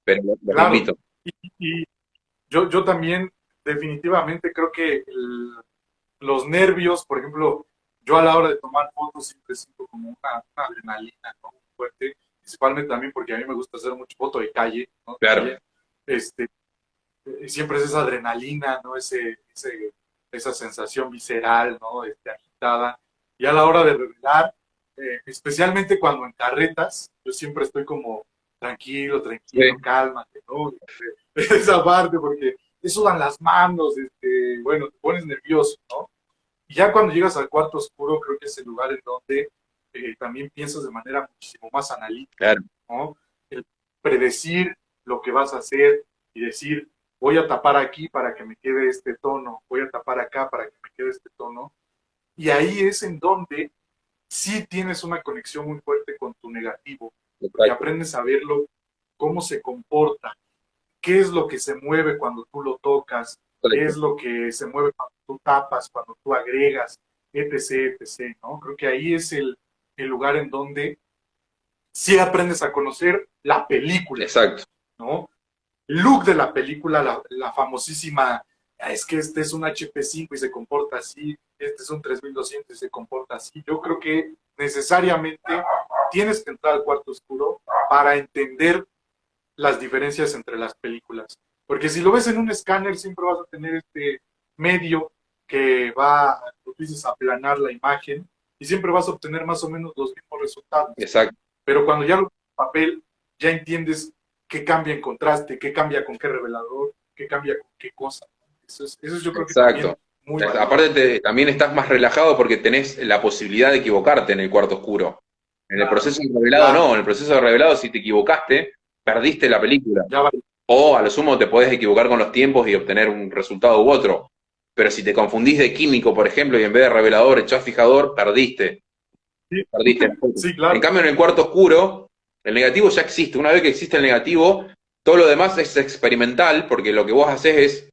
pero los claro. invito. Y yo también definitivamente creo que los nervios, por ejemplo, yo a la hora de tomar fotos siempre siento como una adrenalina, ¿no? Muy fuerte, principalmente también porque a mí me gusta hacer mucho foto de calle, ¿no? Claro, También, este, siempre es esa adrenalina, ¿no? Esa sensación visceral, ¿no? Agitada. Y a la hora de revelar, especialmente cuando en carretas, yo siempre estoy como tranquilo, tranquilo, sí, cálmate, ¿no? Esa parte, porque te sudan las manos, bueno, te pones nervioso, ¿no? Y ya cuando llegas al cuarto oscuro, creo que es el lugar en donde también piensas de manera muchísimo más analítica, claro, ¿no? El predecir lo que vas a hacer y decir, voy a tapar aquí para que me quede este tono, voy a tapar acá para que me quede este tono. Y ahí es en donde sí tienes una conexión muy fuerte con tu negativo, porque exacto, aprendes a verlo, cómo se comporta, qué es lo que se mueve cuando tú lo tocas, qué exacto. es lo que se mueve cuando tú tapas, cuando tú agregas, etc., etc., ¿no? Creo que ahí es el lugar en donde sí aprendes a conocer la película, Exacto. ¿no? El look de la película, la famosísima, es que este es un HP5 y se comporta así, este es un 3200 y se comporta así. Yo creo que necesariamente tienes que entrar al cuarto oscuro para entender las diferencias entre las películas. Porque si lo ves en un escáner, siempre vas a tener este medio que va, como tú dices, a aplanar la imagen y siempre vas a obtener más o menos los mismos resultados. Exacto, Pero cuando ya lo ves en papel, ya entiendes qué cambia en contraste, qué cambia con qué revelador, qué cambia con qué cosa. Eso es yo creo que también exacto. muy valioso. Aparte también estás más relajado porque tenés la posibilidad de equivocarte en el cuarto oscuro. En el Claro, proceso de revelado claro, no, en el proceso de revelado si te equivocaste, perdiste la película. ya va. O a lo sumo te podés equivocar con los tiempos y obtener un resultado u otro. Pero si te confundís de químico, por ejemplo, y en vez de revelador echás fijador, perdiste. Sí, Perdiste la foto. sí, En claro. cambio, en el cuarto oscuro, el negativo ya existe. Una vez que existe el negativo, todo lo demás es experimental, porque lo que vos haces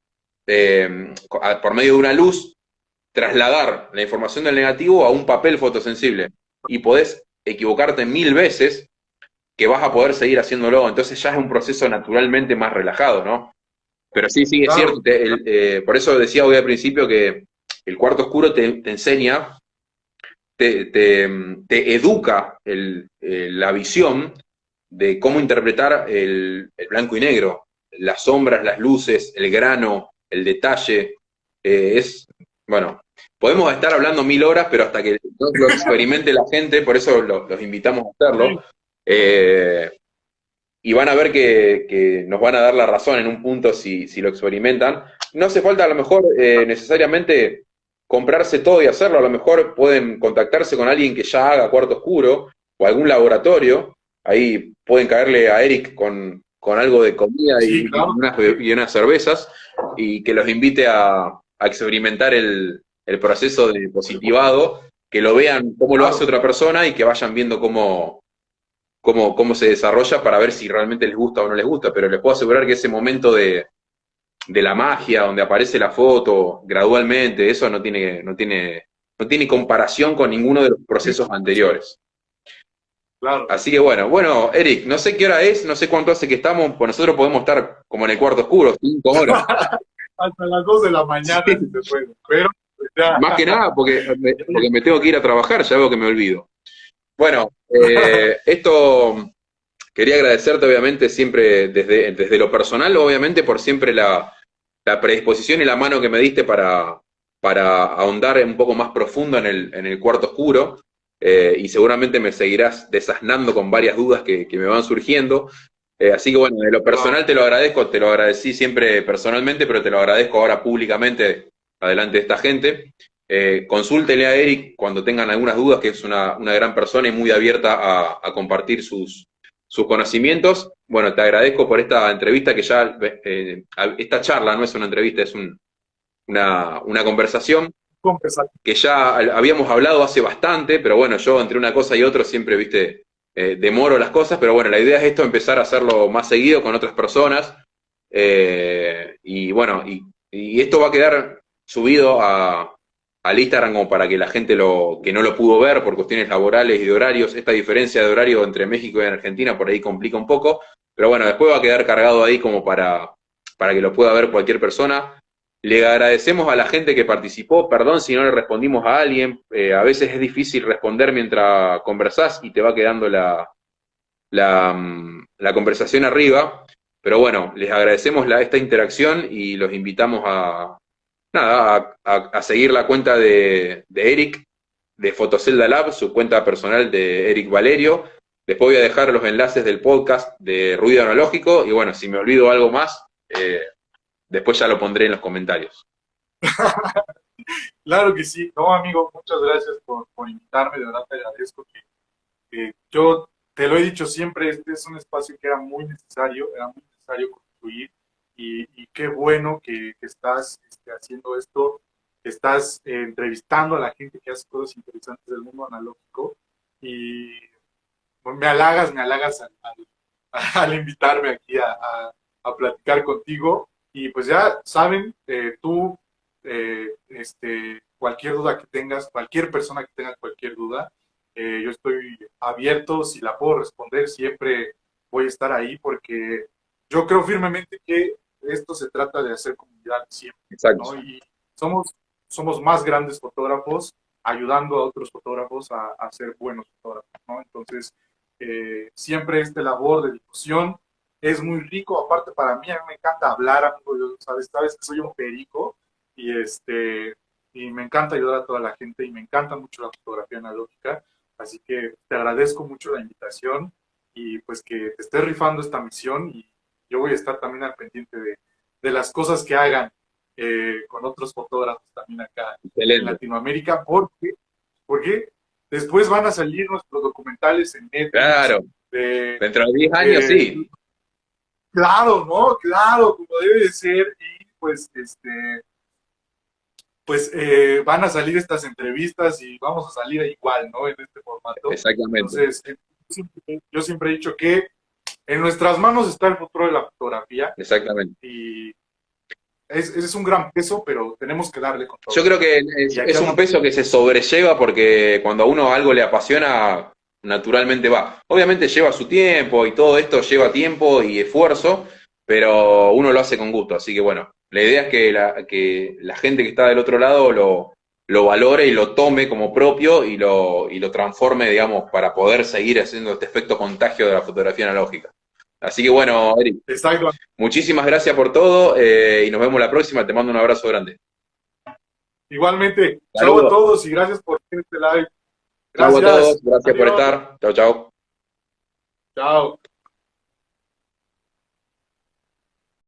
es, por medio de una luz, trasladar la información del negativo a un papel fotosensible. Y podés equivocarte 1000 veces que vas a poder seguir haciéndolo. Entonces ya es un proceso naturalmente más relajado, ¿no? Pero sí, sí, es cierto. Claro, claro. Por eso decía hoy al principio que el cuarto oscuro te enseña, te educa la visión de cómo interpretar el blanco y negro, las sombras, las luces, el grano, el detalle. Bueno, podemos estar hablando 1000 horas, pero hasta que no lo experimente la gente, por eso los invitamos a Sí, hacerlo. Eh, y van a ver que nos van a dar la razón en un punto si lo experimentan. No hace falta a lo mejor necesariamente comprarse todo y hacerlo, a lo mejor pueden contactarse con alguien que ya haga cuarto oscuro o algún laboratorio, ahí pueden caerle a Eric con algo de comida sí, claro. y unas cervezas y que los invite a experimentar el proceso de El cuarto, positivado, que lo vean cómo lo hace claro. otra persona y que vayan viendo cómo se desarrolla para ver si realmente les gusta o no les gusta, pero les puedo asegurar que ese momento de la magia, donde aparece la foto gradualmente, eso no tiene comparación con ninguno de los procesos anteriores. Claro. Así que bueno, Eric, no sé qué hora es, no sé cuánto hace que estamos, pues nosotros podemos estar como en el cuarto oscuro, 5 horas. Hasta las 2 de la mañana Sí. si se puede, pero pues, ya. Más que nada porque me tengo que ir a trabajar, ya veo que me olvido. Bueno, esto quería agradecerte obviamente siempre desde lo personal, obviamente por siempre la predisposición y la mano que me diste para ahondar un poco más profundo en el cuarto oscuro, y seguramente me seguirás desasnando con varias dudas que me van surgiendo. Así que bueno, de lo Wow. personal te lo agradezco, te lo agradecí siempre personalmente, pero te lo agradezco ahora públicamente adelante de esta gente. Consúltenle a Eric cuando tengan algunas dudas, que es una gran persona y muy abierta a compartir sus conocimientos. Bueno, te agradezco por esta entrevista que ya, esta charla no es una entrevista, es una conversación Conversar. que ya habíamos hablado hace bastante, pero bueno, yo entre una cosa y otra siempre, viste, demoro las cosas, pero bueno, la idea es esto, empezar a hacerlo más seguido con otras personas, y bueno, y esto va a quedar subido al Instagram como para que la gente que no lo pudo ver por cuestiones laborales y de horarios, esta diferencia de horario entre México y Argentina por ahí complica un poco, pero bueno, después va a quedar cargado ahí como para que lo pueda ver cualquier persona. Le agradecemos a la gente que participó, perdón si no le respondimos a alguien, a veces es difícil responder mientras conversás y te va quedando la conversación arriba, pero bueno, les agradecemos esta interacción y los invitamos nada, a seguir la cuenta de Eric, de Fotocelda Lab, su cuenta personal de Eric Valerio. Después voy a dejar los enlaces del podcast de Ruido Analógico y bueno, si me olvido algo más, después ya lo pondré en los comentarios. Claro que sí. No, amigo, muchas gracias por invitarme. De verdad te agradezco que yo te lo he dicho siempre, este es un espacio que era muy necesario construir y qué bueno que estás haciendo esto, que estás entrevistando a la gente que hace cosas interesantes del mundo analógico y pues, me halagas al invitarme aquí a platicar contigo y pues ya saben, tú, cualquier duda que tengas, cualquier persona que tenga cualquier duda, yo estoy abierto, si la puedo responder, siempre voy a estar ahí porque yo creo firmemente que esto se trata de hacer comunidad siempre, ¿no? Exacto. Y somos más grandes fotógrafos ayudando a otros fotógrafos a ser buenos fotógrafos, ¿no? Entonces, siempre esta labor de difusión es muy rico, aparte para mí, a mí me encanta hablar, amigo, yo, sabes que soy un perico y y me encanta ayudar a toda la gente y me encanta mucho la fotografía analógica, así que te agradezco mucho la invitación y pues que te estés rifando esta misión y yo voy a estar también al pendiente de las cosas que hagan con otros fotógrafos también acá en Excelente. Latinoamérica, porque después van a salir nuestros documentales en Netflix. Claro, De, dentro de 10 años de- sí. claro, ¿no? Claro, como debe de ser. Y pues van a salir estas entrevistas y vamos a salir igual, ¿no? En este formato. Exactamente, Entonces, yo siempre he dicho que en nuestras manos está el futuro de la fotografía exactamente. y es un gran peso, pero tenemos que darle con Yo todo. creo que Y aquí es un andamos. peso que se sobrelleva porque cuando a uno algo le apasiona, naturalmente va. Obviamente lleva su tiempo y todo esto lleva tiempo y esfuerzo, pero uno lo hace con gusto. Así que bueno, la idea es que la gente que está del otro lado lo valore y lo tome como propio y lo transforme, digamos, para poder seguir haciendo este efecto contagio de la fotografía analógica. Así que bueno, Eric, Exacto. muchísimas gracias por todo, y nos vemos la próxima. Te mando un abrazo grande. Igualmente, chao a Saludos. todos y gracias por este live. Chau a todos, Gracias. gracias por Adiós. estar. Chau, chau. Chao.